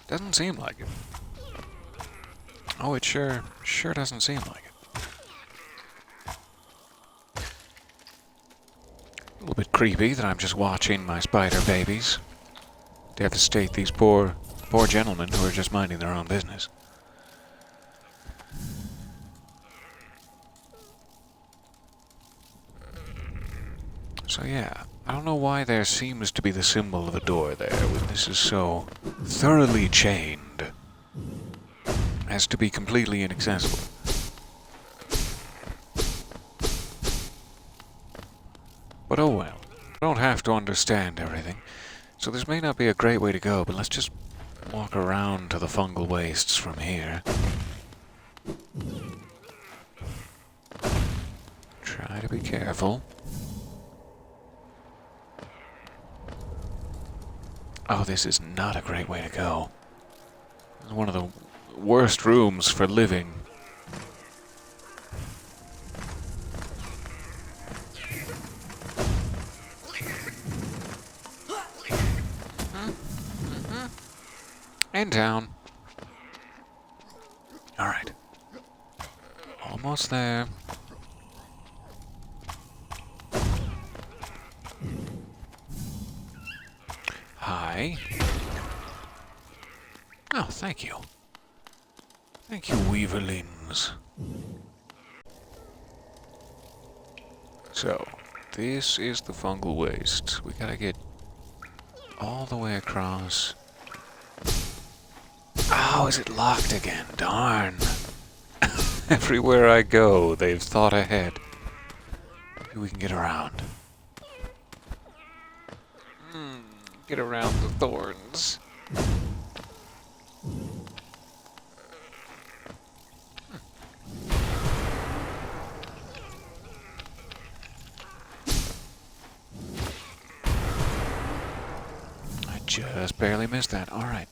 Doesn't seem like it. Oh, it sure doesn't seem like it. A little bit creepy that I'm just watching my spider babies devastate these poor gentlemen who are just minding their own business. So yeah, I don't know why there seems to be the symbol of a door there when this is so thoroughly chained. as to be completely inaccessible. But oh well. I don't have to understand everything. So this may not be a great way to go, but let's just walk around to the fungal wastes from here. Try to be careful. Oh, this is not a great way to go. This is one of the worst rooms for living. And down. Alright. Almost there. Hi. Oh, thank you. Thank you, Weaverlings. So, this is the fungal waste. We gotta get all the way across. Oh, is it locked again? Darn. Everywhere I go, they've thought ahead. Maybe we can get around. Get around the thorns. I just barely missed that. Alright.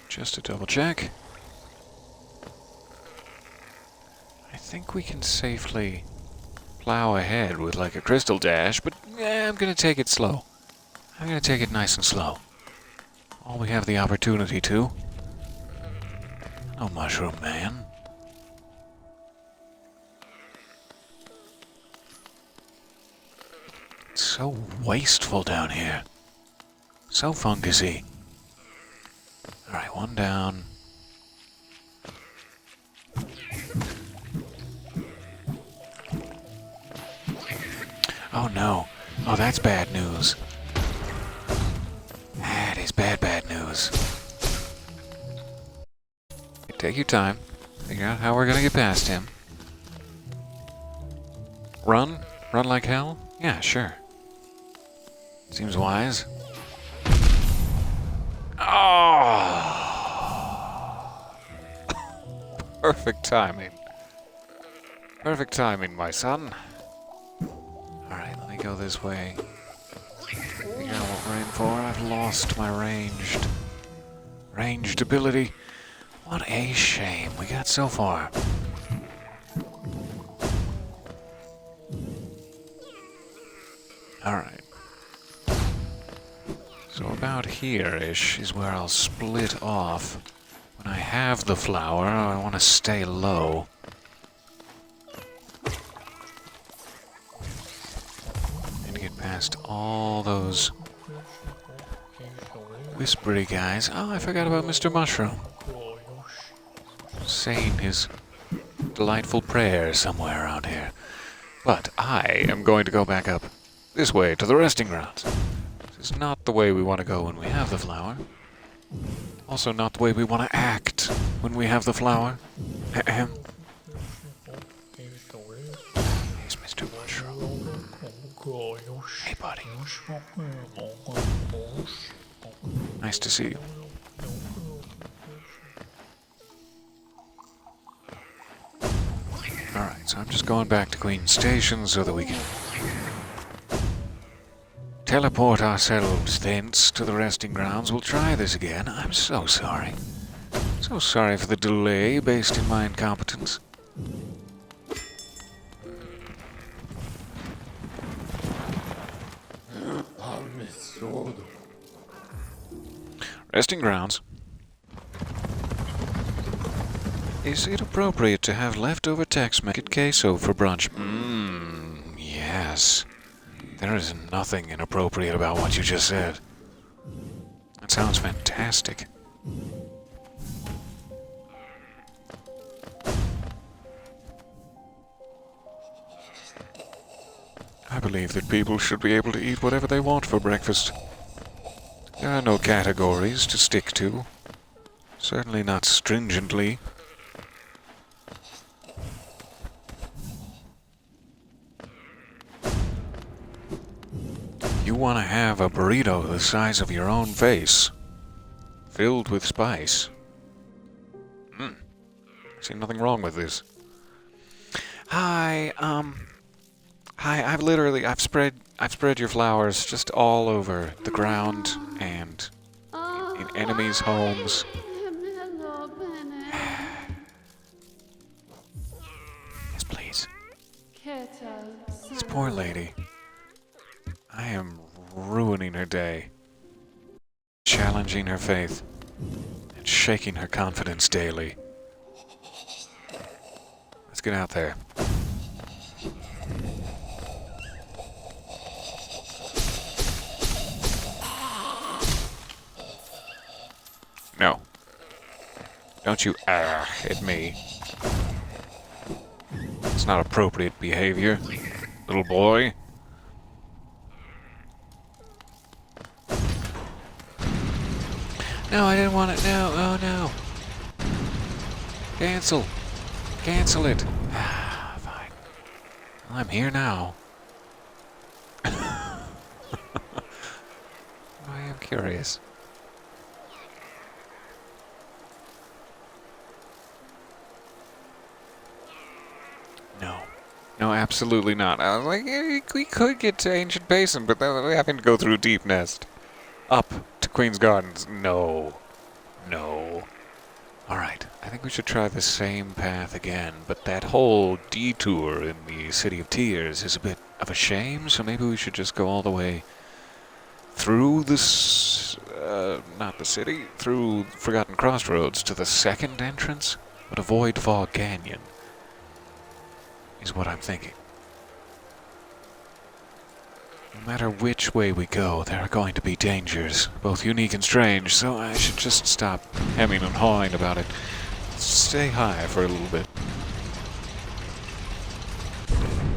Just to double check. I think we can safely plow ahead with like a crystal dash, but I'm gonna take it slow. I'm gonna take it nice and slow. All we have the opportunity to. Oh, Mushroom Man. It's so wasteful down here. So fungusy. Alright, one down. Oh no. Oh, that's bad news. That is bad news. Take your time. Figure out how we're gonna get past him. Run? Run like hell? Yeah, sure. Seems wise. Oh! Perfect timing. Perfect timing, my son. Alright, let me go this way. Figure out what we're in for. I've lost my ranged ability. What a shame. We got so far. Alright. So about here-ish is where I'll split off. When I have the flower, I want to stay low. And get past all those whispery guys. Oh, I forgot about Mr. Mushroom. Saying his delightful prayer somewhere around here. But I am going to go back up this way to the resting grounds. This is not the way we want to go when we have the flower. Also not the way we want to act when we have the flower. Here's Mr. Mushroom. Hey, buddy. Nice to see you. Alright, so I'm just going back to Queen Station so that we can teleport ourselves thence to the resting grounds. We'll try this again. I'm so sorry. So sorry for the delay based in my incompetence. Resting grounds. Is it appropriate to have leftover Tex-Mex queso for brunch? Yes. There is nothing inappropriate about what you just said. That sounds fantastic. I believe that people should be able to eat whatever they want for breakfast. There are no categories to stick to. Certainly not stringently. You want to have a burrito the size of your own face, filled with spice. See nothing wrong with this. Hi, I've spread your flowers just all over the ground and in enemies' homes. Yes, please. This poor lady. I am ruining her day, challenging her faith, and shaking her confidence daily. Let's get out there. No. Don't you hit me. It's not appropriate behavior, little boy. No, I didn't want it. No, oh no. Cancel. Cancel it. Fine. Well, I'm here now. I am curious. No. No, absolutely not. I was like, we could get to Ancient Basin, but then we having to go through Deep Nest. Up to Queen's Gardens. No. No. Alright, I think we should try the same path again, but that whole detour in the City of Tears is a bit of a shame, so maybe we should just go all the way through this, not the city, through Forgotten Crossroads to the second entrance, but avoid Fog Canyon, is what I'm thinking. No matter which way we go, there are going to be dangers, both unique and strange, so I should just stop hemming and hawing about it. Stay high for a little bit.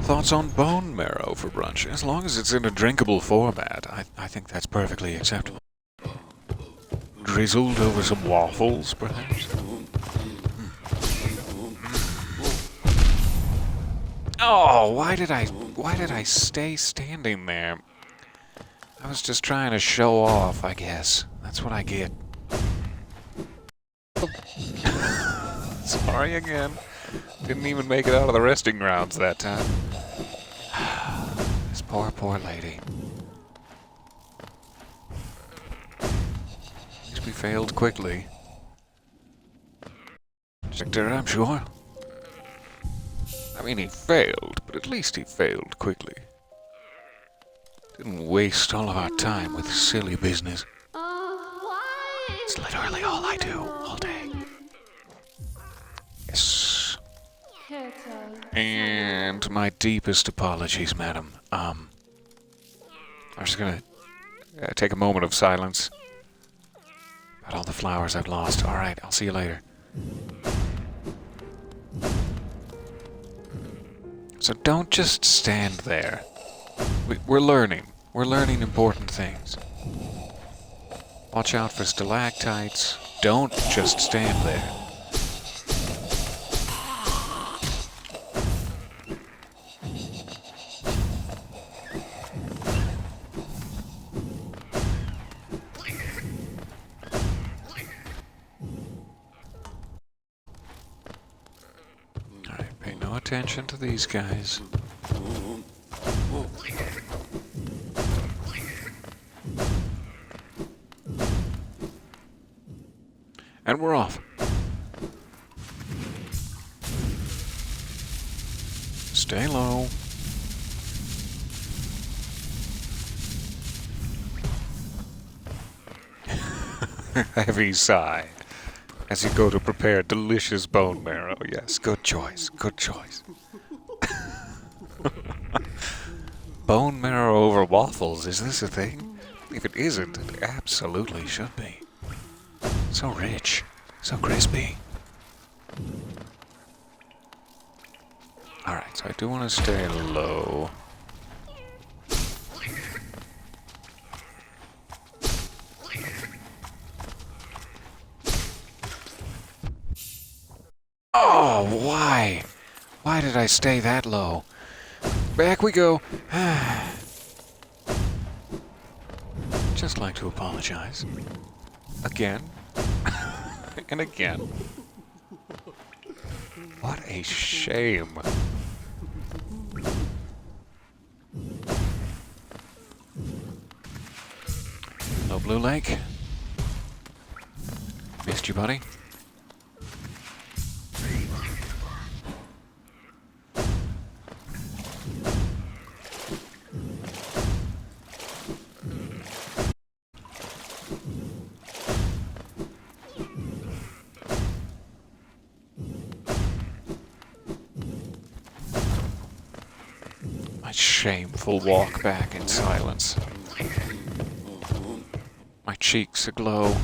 Thoughts on bone marrow for brunch? As long as it's in a drinkable format, I think that's perfectly acceptable. Drizzled over some waffles, perhaps? Oh, why did I stay standing there? I was just trying to show off, I guess. That's what I get. Sorry again. Didn't even make it out of the resting grounds that time. This poor lady. At least we failed quickly. Victor, I'm sure. I mean, he failed, but at least he failed quickly. Didn't waste all of our time with silly business. It's literally all I do, all day. Yes. And my deepest apologies, madam. I'm just gonna take a moment of silence about all the flowers I've lost. Alright, I'll see you later. So don't just stand there. We're learning. We're learning important things. Watch out for stalactites. Don't just stand there. Alright, pay no attention to these guys. And we're off. Stay low. Heavy sigh as you go to prepare delicious bone marrow. Yes, good choice. Good choice. Bone marrow over waffles, is this a thing? If it isn't, it absolutely should be. So rich, so crispy. Alright, so I do want to stay low. why? Why did I stay that low? Back we go. Just like to apologize. Again. And again. What a shame. Hello, Blue Lake. Missed you, buddy. My shameful walk back in silence. My cheeks aglow.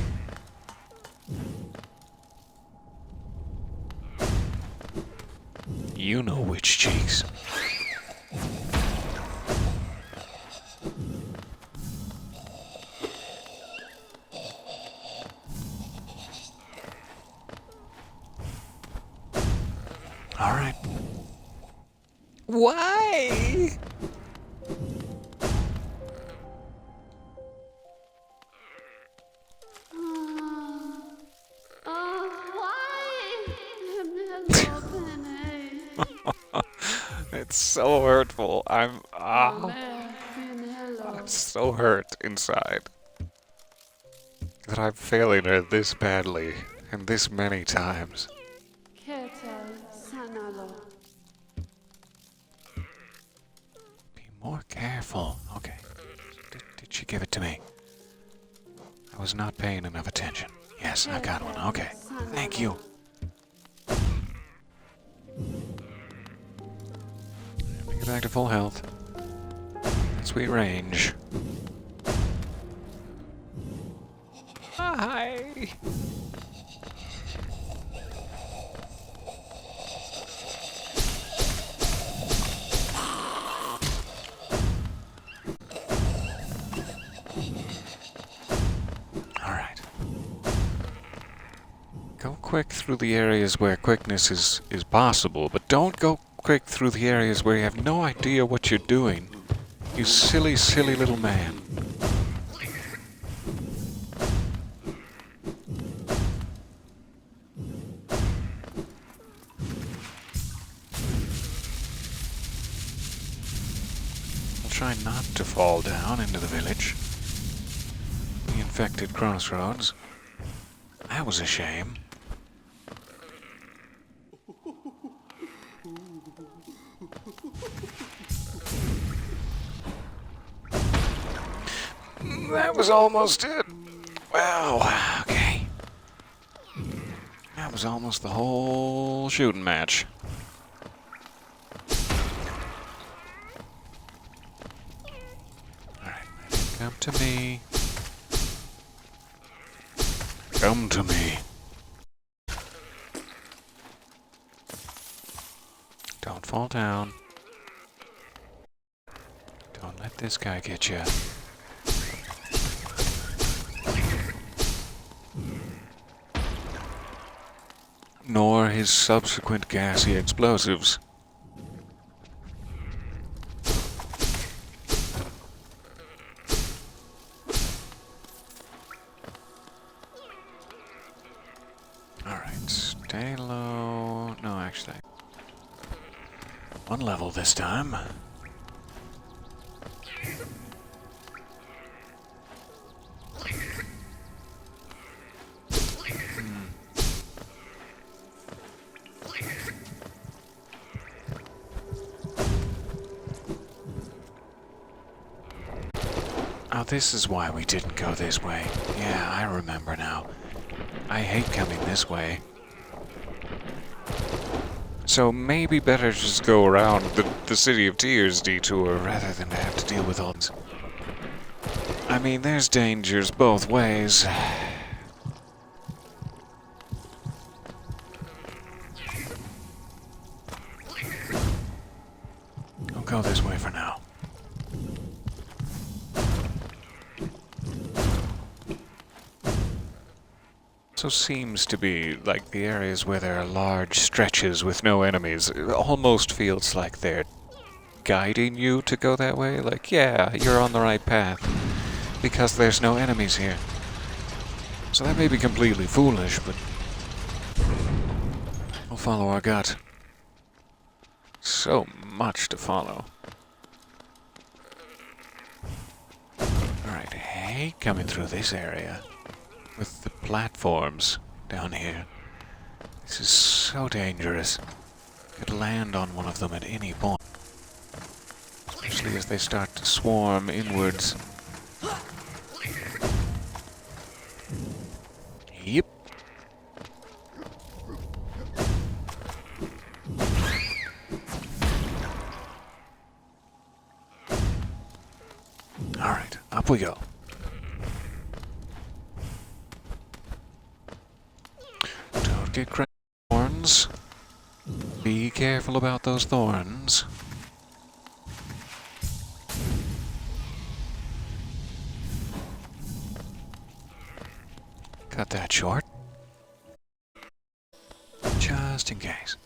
You know which cheeks. All right. Why? It's so hurtful. I'm so hurt inside that I'm failing her this badly and this many times. Be more careful. Okay. Did she give it to me? I was not paying enough attention. Yes, I got one. Okay. Thank you. Get back to full health. Sweet range. Hi. Alright. Go quick through the areas where quickness is possible, but don't go quick through the areas where you have no idea what you're doing. You silly, silly little man. I'll try not to fall down into the village. The infected crossroads. That was a shame. That was almost it. Wow, okay. That was almost the whole shooting match. Alright, come to me. Come to me. Don't fall down. Don't let this guy get you. Nor his subsequent gassy explosives. Alright, stay low. No, actually. One level this time. Oh, this is why we didn't go this way. Yeah, I remember now. I hate coming this way. So maybe better just go around the City of Tears detour rather than have to deal with all this. I mean, there's dangers both ways. I'll go this way for now. also seems to be like the areas where there are large stretches with no enemies. It almost feels like they're guiding you to go that way. Like, yeah, you're on the right path because there's no enemies here. So that may be completely foolish, but we'll follow our gut. So much to follow. Alright, hey, coming through this area with the platforms down here. This is so dangerous. Could land on one of them at any point. Especially as they start to swarm inwards. Yep. Alright, up we go. Don't get cracked thorns. Be careful about those thorns. Cut that short. Just in case.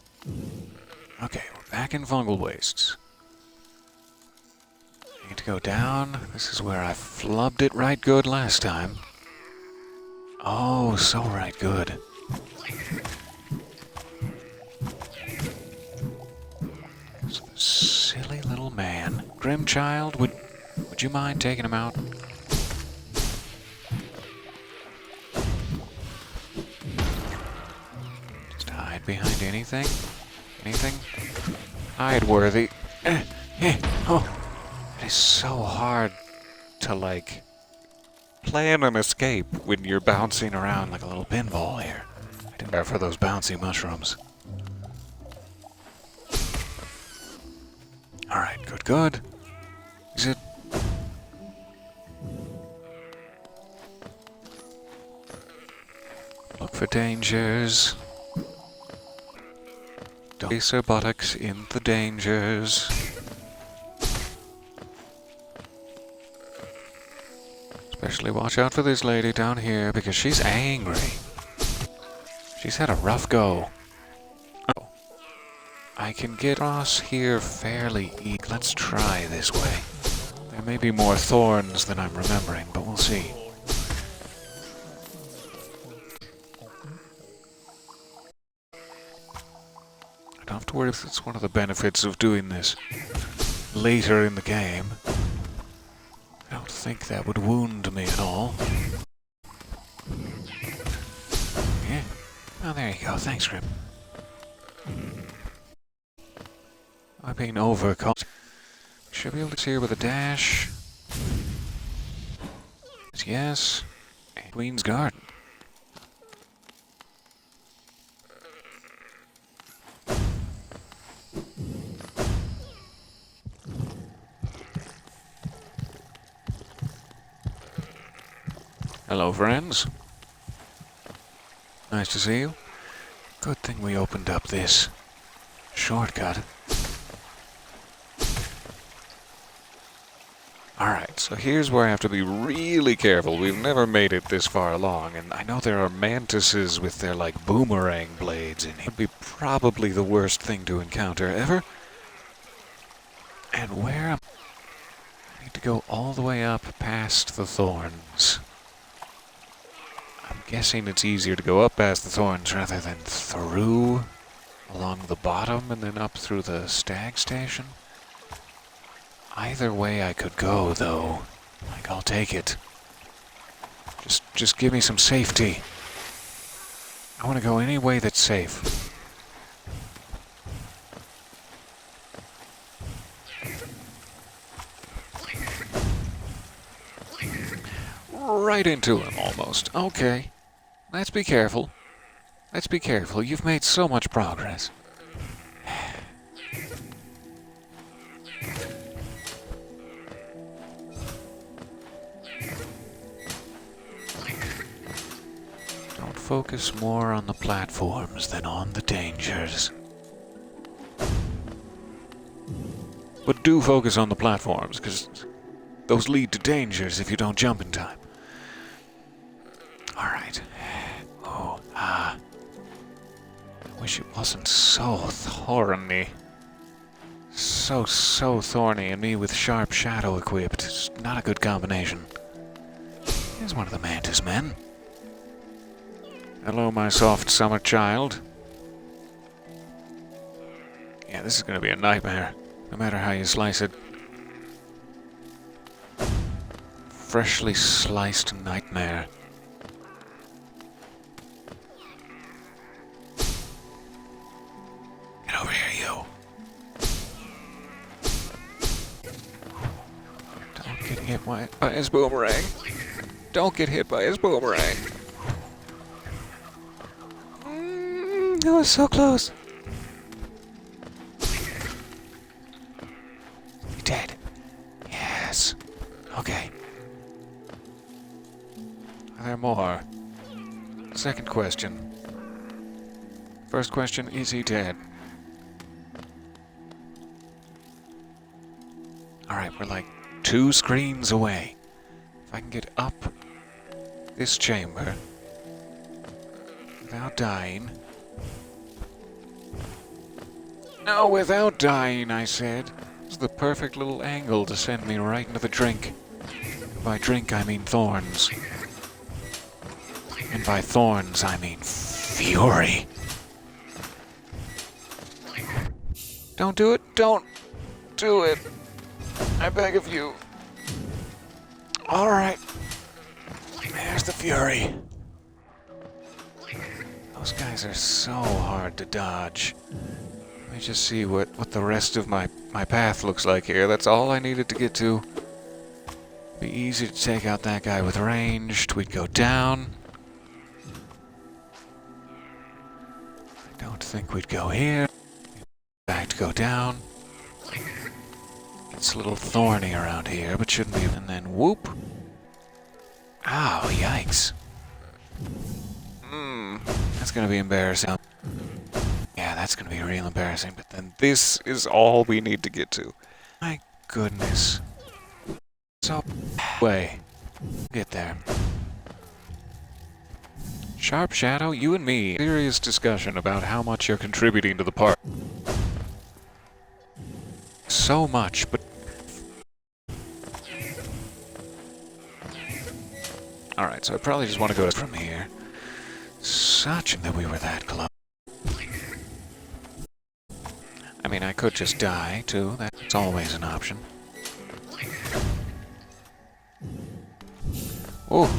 Okay, we're back in fungal wastes. Need to go down. This is where I flubbed it right good last time. Oh, so right good. Silly little man. Grimchild, would you mind taking him out? Just hide behind anything? Anything? Hide worthy. Oh. It is so hard to, like, plan an escape when you're bouncing around like a little pinball here. I didn't care for those bouncy mushrooms. Alright, good. Is it... Look for dangers. Don't place her buttocks in the dangers. Especially watch out for this lady down here because she's angry. She's had a rough go. Oh. I can get us here fairly easy. Let's try this way. There may be more thorns than I'm remembering, but we'll see. I don't have to worry if it's one of the benefits of doing this later in the game. I don't think that would wound me at all. Yeah. Oh, there you go. Thanks, Grim. I'm being overcome. Should be able to see her with a dash. Yes. And Queen's Garden. Hello, friends. Nice to see you. Good thing we opened up this shortcut. Alright, so here's where I have to be really careful. We've never made it this far along, and I know there are mantises with their, like, boomerang blades in here. It would be probably the worst thing to encounter ever. And where am I? Need to go all the way up past the thorns. I'm guessing it's easier to go up past the thorns rather than through along the bottom and then up through the stag station. Either way I could go, though. Like, I'll take it. Just give me some safety. I want to go any way that's safe. Right into him, almost. Okay. Let's be careful. Let's be careful. You've made so much progress. Don't focus more on the platforms than on the dangers. But do focus on the platforms, because those lead to dangers if you don't jump in time. Alright. Oh. wish it wasn't so thorny. So thorny, and me with Sharp Shadow equipped. It's not a good combination. Here's one of the Mantis men. Hello, my soft summer child. Yeah, this is gonna be a nightmare, no matter how you slice it. Freshly sliced nightmare. Get over here, you. Don't get hit by his boomerang. Don't get hit by his boomerang. That was so close. You're dead. Yes. Okay. Are there more? Second question. First question, is he dead? Alright, we're like 2 screens away. If I can get up this chamber without dying. No, without dying, I said. This is the perfect little angle to send me right into the drink. By drink, I mean thorns. And by thorns, I mean fury. Don't do it. Don't do it. I beg of you. Alright. There's the fury. Those guys are so hard to dodge. Let me just see what the rest of my path looks like here. That's all I needed to get to. Be easy to take out that guy with ranged. We'd go down. I don't think we'd go here. Back to go down. It's a little thorny around here, but shouldn't be. And then whoop. Ow, yikes. That's gonna be embarrassing. Yeah, that's gonna be real embarrassing, but then this is all we need to get to. My goodness. So, way. Get there. Sharp Shadow, you and me. Serious discussion about how much you're contributing to the park. So much, but... Alright, so I probably just want to go from here. Such that we were that close. I mean, I could just die, too. That's always an option. Oh.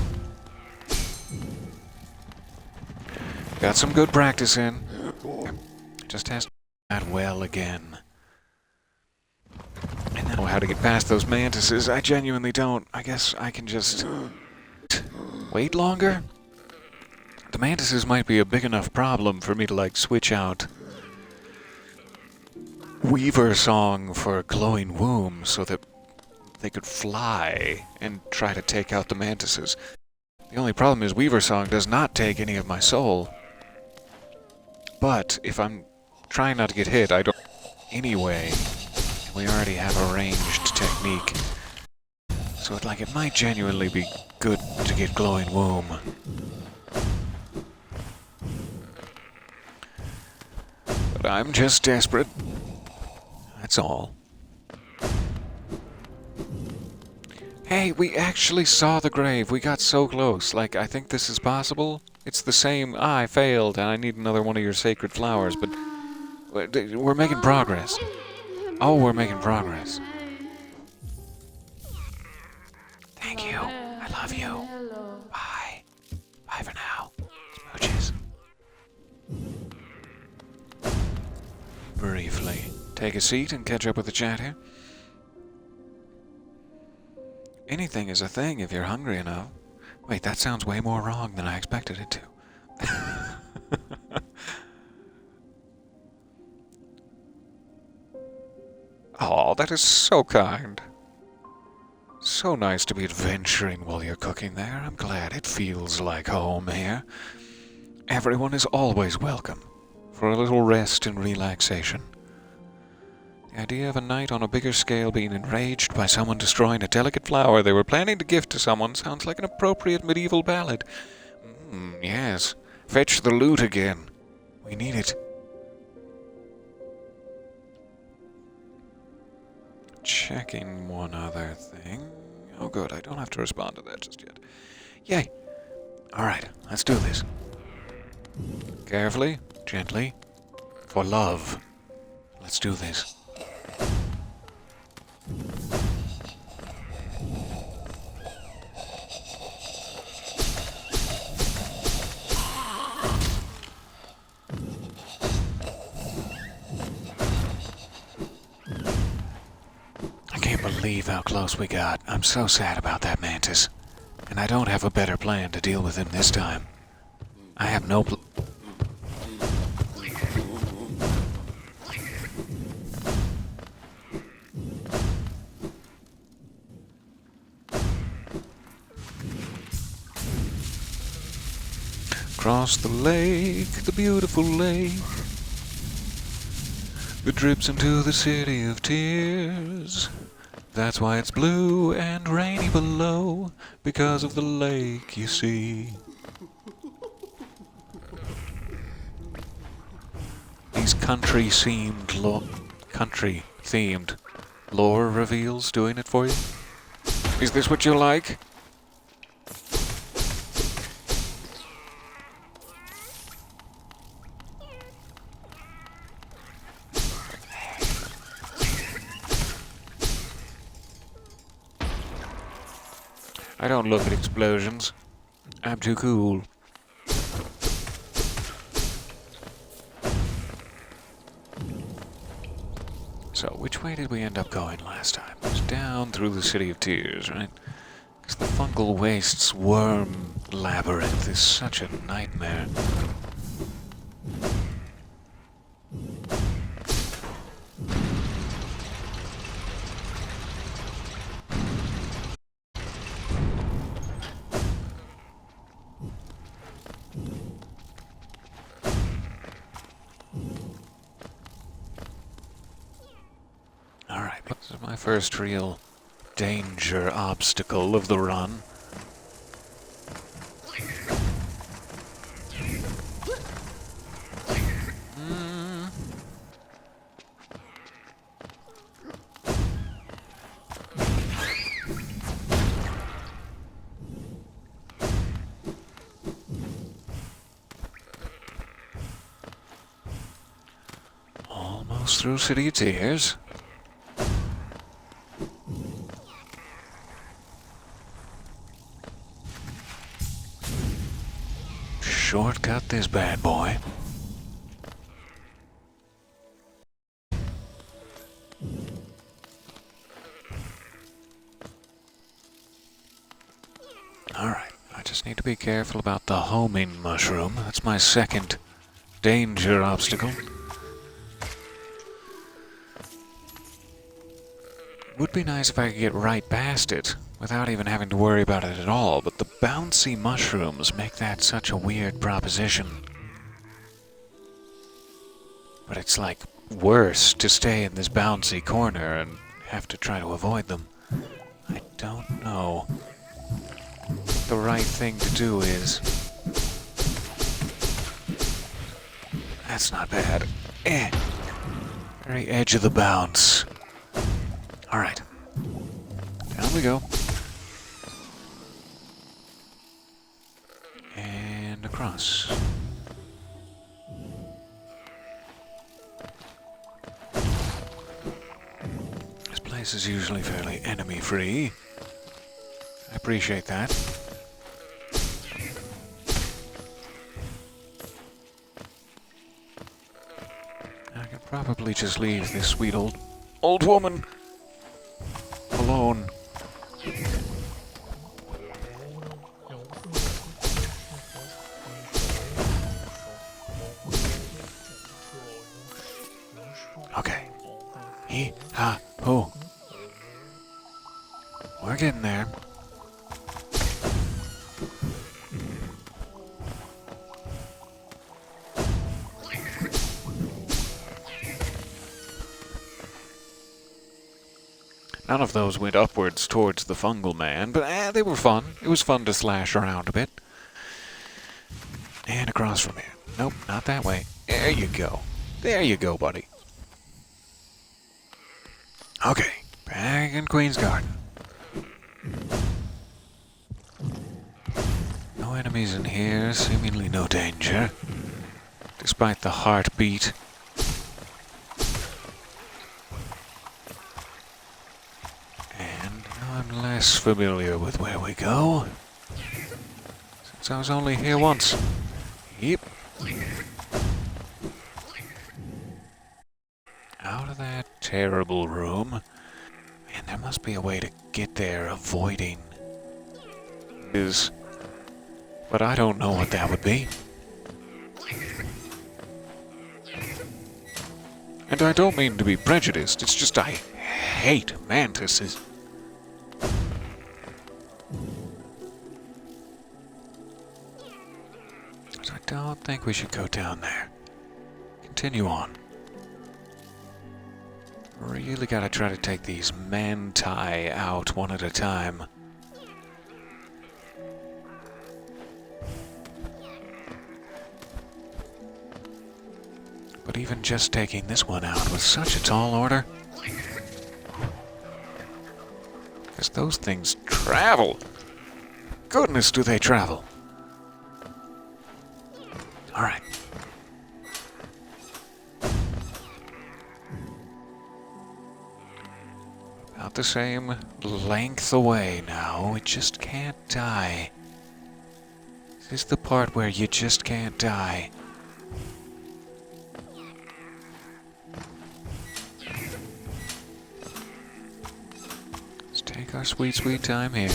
Got some good practice in. Just has to do that well again. And I know how to get past those mantises. I genuinely don't. I guess I can just... wait longer? The mantises might be a big enough problem for me to, like, switch out Weaver Song for Glowing Womb so that they could fly and try to take out the mantises. The only problem is Weaver Song does not take any of my soul. But if I'm trying not to get hit, I don't... Anyway, we already have a ranged technique. So it might genuinely be good to get Glowing Womb. But I'm just desperate. That's all. Hey, we actually saw the grave. We got so close. Like, I think this is possible. It's the same, I failed, and I need another one of your sacred flowers, but... we're making progress. Oh, we're making progress. Thank you. I love you. Bye. Bye for now. Smooches. Briefly. Take a seat and catch up with the chat here. Anything is a thing if you're hungry enough. Wait, that sounds way more wrong than I expected it to. Oh, that is so kind. So nice to be adventuring while you're cooking there. I'm glad it feels like home here. Everyone is always welcome for a little rest and relaxation. The idea of a knight on a bigger scale being enraged by someone destroying a delicate flower they were planning to gift to someone sounds like an appropriate medieval ballad. Yes. Fetch the loot again. We need it. checking one other thing. Oh, good. I don't have to respond to that just yet. Yay! Alright, let's do this. Carefully, gently, for love. Let's do this. I can't believe how close we got. I'm so sad about that mantis. And I don't have a better plan to deal with him this time. I have no Across the lake, the beautiful lake, that drips into the city of tears. That's why it's blue and rainy below, because of the lake, you see. These country-themed lore reveals doing it for you? Is this what you like? I don't look at explosions. I'm too cool. So, which way did we end up going last time? It was down through the City of Tears, right? Because the Fungal Wastes worm labyrinth is such a nightmare. Alright, this is my first real danger obstacle of the run. Almost through City of Tears. Shortcut this bad boy. Alright, I just need to be careful about the homing mushroom. That's my second danger obstacle. Would be nice if I could get right past it without even having to worry about it at all, but the bouncy mushrooms make that such a weird proposition. But it's like worse to stay in this bouncy corner and have to try to avoid them. I don't know what the right thing to do is. That's not bad. Very edge of the bounce. Alright. Down we go. And across. This place is usually fairly enemy-free. I appreciate that. I could probably just leave this sweet old woman alone. Okay. Hee-ha-ho. We're getting there. None of those went upwards towards the fungal man, but they were fun. It was fun to slash around a bit. And across from here. Nope, not that way. There you go. There you go, buddy. Okay, Back in Queen's Garden. No enemies in here, seemingly no danger. Despite the heartbeat. And I'm less familiar with where we go. Since I was only here once. Yep. Out of that terrible room. Man, there must be a way to get there avoiding this. But I don't know what that would be. And I don't mean to be prejudiced, it's just I hate mantises. So I don't think we should go down there. Continue on. Really gotta try to take these manti out one at a time. But even just taking this one out was such a tall order. Because those things travel. Goodness, do they travel. Alright. About the same length away now. We just can't die. This is the part where you just can't die. Take our sweet, sweet time here.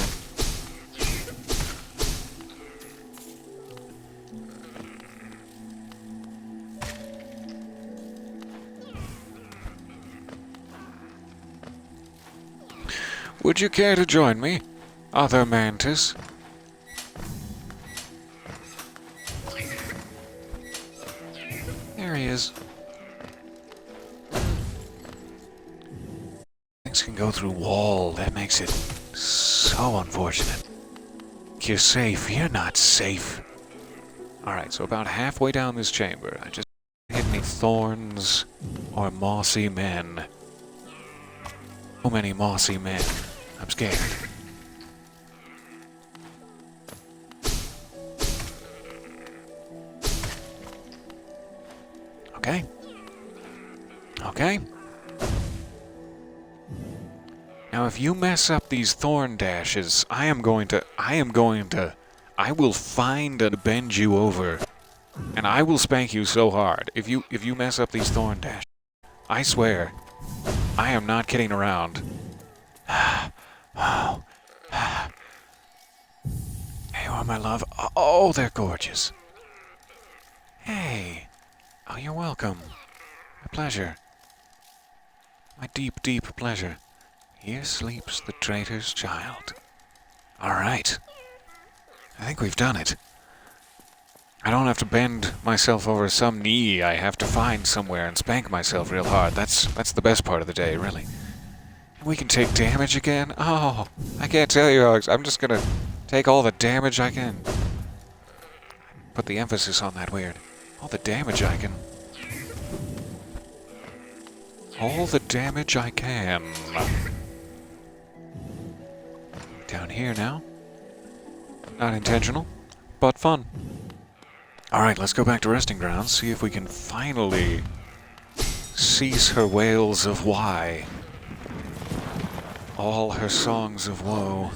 Would you care to join me, other mantis? There he is. Things can go through wall. That makes it so unfortunate. You're safe. You're not safe. Alright, so about halfway down this chamber, I just hit any thorns or mossy men. So many mossy men. I'm scared. Okay. Okay. Now if you mess up these thorn dashes, I will find and bend you over. And I will spank you so hard. If you mess up these thorn dashes, I swear, I am not kidding around. Oh. Hey, you are my love. Oh, they're gorgeous. Hey. Oh, you're welcome. My pleasure. My deep, deep pleasure. Here sleeps the traitor's child. Alright. I think we've done it. I don't have to bend myself over some knee I have to find somewhere and spank myself real hard. That's the best part of the day, really. We can take damage again? Oh, I can't tell you, Alex. I'm just gonna take all the damage I can. Put the emphasis on that weird. All the damage I can. All the damage I can. Down here now. Not intentional, but fun. Alright, let's go back to Resting Grounds, see if we can finally cease her wails of why. All her songs of woe.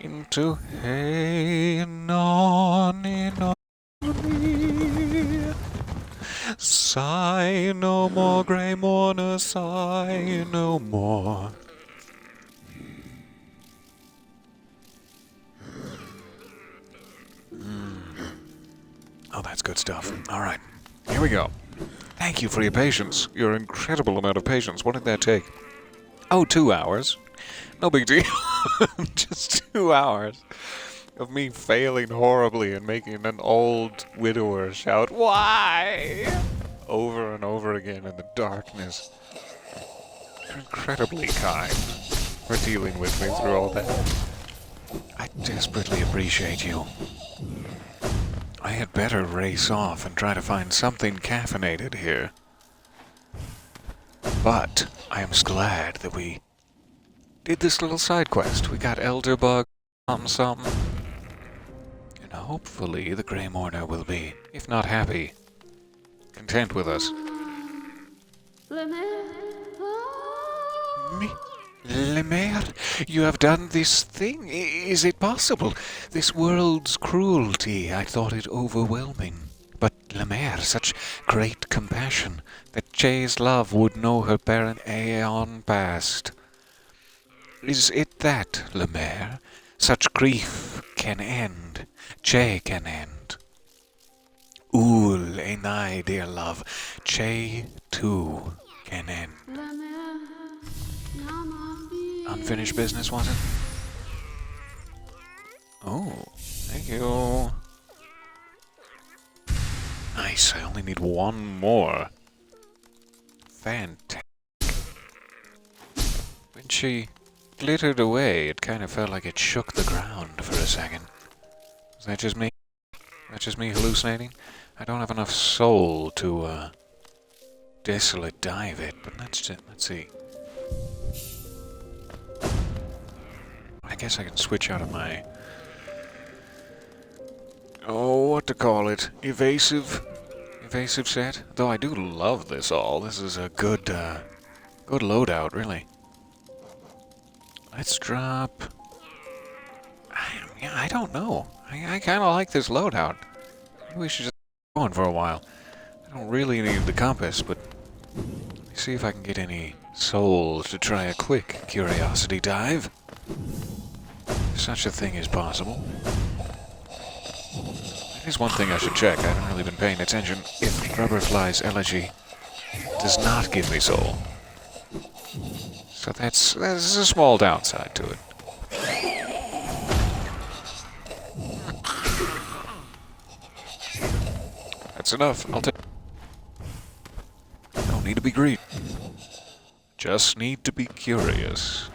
Into hey noni no sigh no more, grey mourner, sigh no more. Oh, that's good stuff. Alright, here we go. Thank you for your patience. Your incredible amount of patience. What did that take? Oh, 2 hours. No big deal. Just 2 hours of me failing horribly and making an old widower shout, "Why?" over and over again in the darkness. You're incredibly kind for dealing with me through all that. I desperately appreciate you. I had better race off and try to find something caffeinated here. But I am glad that we did this little side quest. We got Elderbug, something. And hopefully the Grey Mourner will be, if not happy, content with us. Me? Lemaire, you have done this thing. Is it possible? This world's cruelty, I thought it overwhelming. But Lemaire, such great compassion, that Che's love would know her barren aeon past. Is it that, Lemaire, such grief can end, Che can end? Ool, Enai, dear love, Che too can end. Unfinished business, was it? Oh, thank you. Nice, I only need one more. Fantastic. When she glittered away, it kind of felt like it shook the ground for a second. Is that just me? Is that just me hallucinating? I don't have enough soul to, desolate dive it, but let's see. I guess I can switch out of my... oh, what to call it? Evasive set? Though I do love this all. This is a good loadout, really. Let's drop... I don't know. I kind of like this loadout. Maybe we should just keep going for a while. I don't really need the compass, but... let me see if I can get any souls to try a quick curiosity dive. Such a thing is possible. That is one thing I should check. I haven't really been paying attention. If Rubberfly's Elegy does not give me soul. So that's a small downside to it. That's enough. I'll take... don't need to be greedy. Just need to be curious.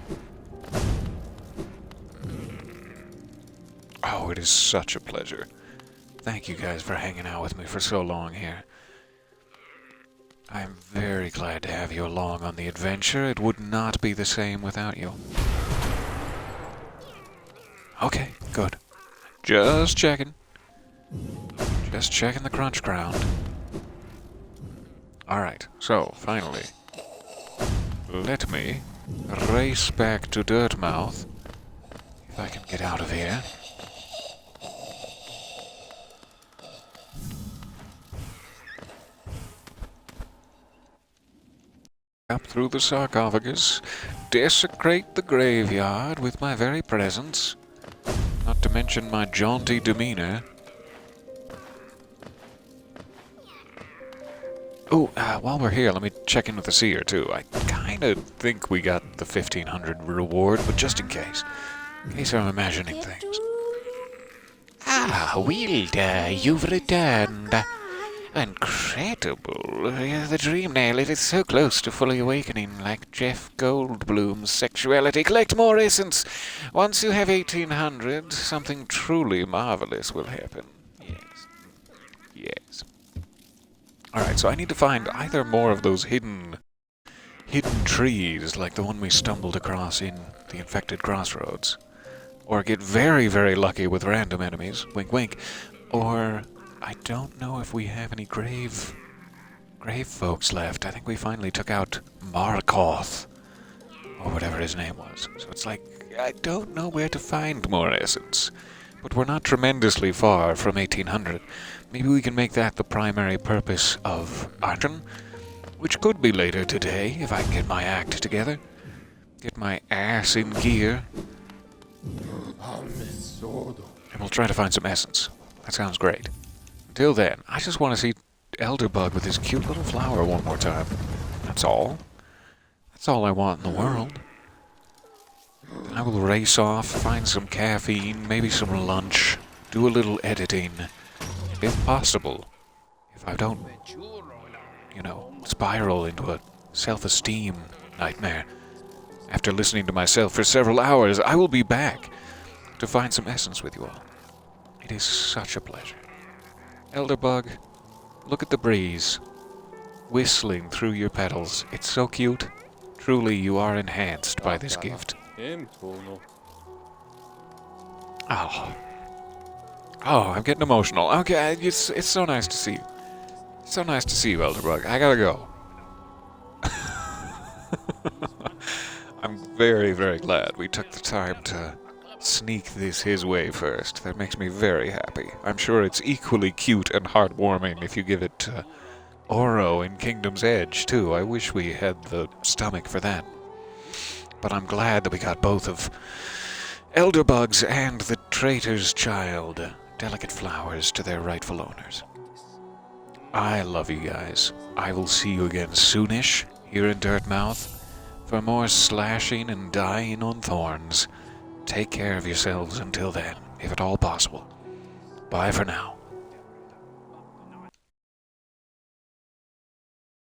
Oh, it is such a pleasure. Thank you guys for hanging out with me for so long here. I am very glad to have you along on the adventure. It would not be the same without you. Okay, good. Just checking. Just checking the crunch ground. Alright, so, finally. Let me race back to Dirtmouth. If I can get out of here. Up through the sarcophagus, desecrate the graveyard with my very presence, not to mention my jaunty demeanor. Oh, while we're here, let me check in with the seer, too. I kind of think we got the 1500 reward, but just in case I'm imagining things. Ah, Wilda, you've returned. Incredible. The dream nail, it is so close to fully awakening, like Jeff Goldblum's sexuality. Collect more essence. Once you have 1800, something truly marvelous will happen. Yes. Alright, so I need to find either more of those hidden trees, like the one we stumbled across in the infected crossroads, or get very, very lucky with random enemies, wink wink, or... I don't know if we have any grave folks left. I think we finally took out Markoth, or whatever his name was. So it's like, I don't know where to find more essence. But we're not tremendously far from 1800. Maybe we can make that the primary purpose of Arton, which could be later today, if I can get my act together. Get my ass in gear. And we'll try to find some essence. That sounds great. Until then, I just want to see Elderbug with his cute little flower one more time. That's all. That's all I want in the world. I will race off, find some caffeine, maybe some lunch, do a little editing, and if possible, if I don't, spiral into a self-esteem nightmare, after listening to myself for several hours, I will be back to find some essence with you all. It is such a pleasure. Elderbug, look at the breeze. whistling through your petals. It's so cute. Truly, you are enhanced by this gift. Oh. Oh, I'm getting emotional. Okay, it's so nice to see you. So nice to see you, Elderbug. I gotta go. I'm very, very glad we took the time to sneak this his way first. That makes me very happy. I'm sure it's equally cute and heartwarming if you give it to Oro in Kingdom's Edge, too. I wish we had the stomach for that. But I'm glad that we got both of Elderbug's and the Traitor's Child delicate flowers to their rightful owners. I love you guys. I will see you again soonish here in Dirtmouth for more slashing and dying on thorns. Take care of yourselves until then, if at all possible. Bye for now.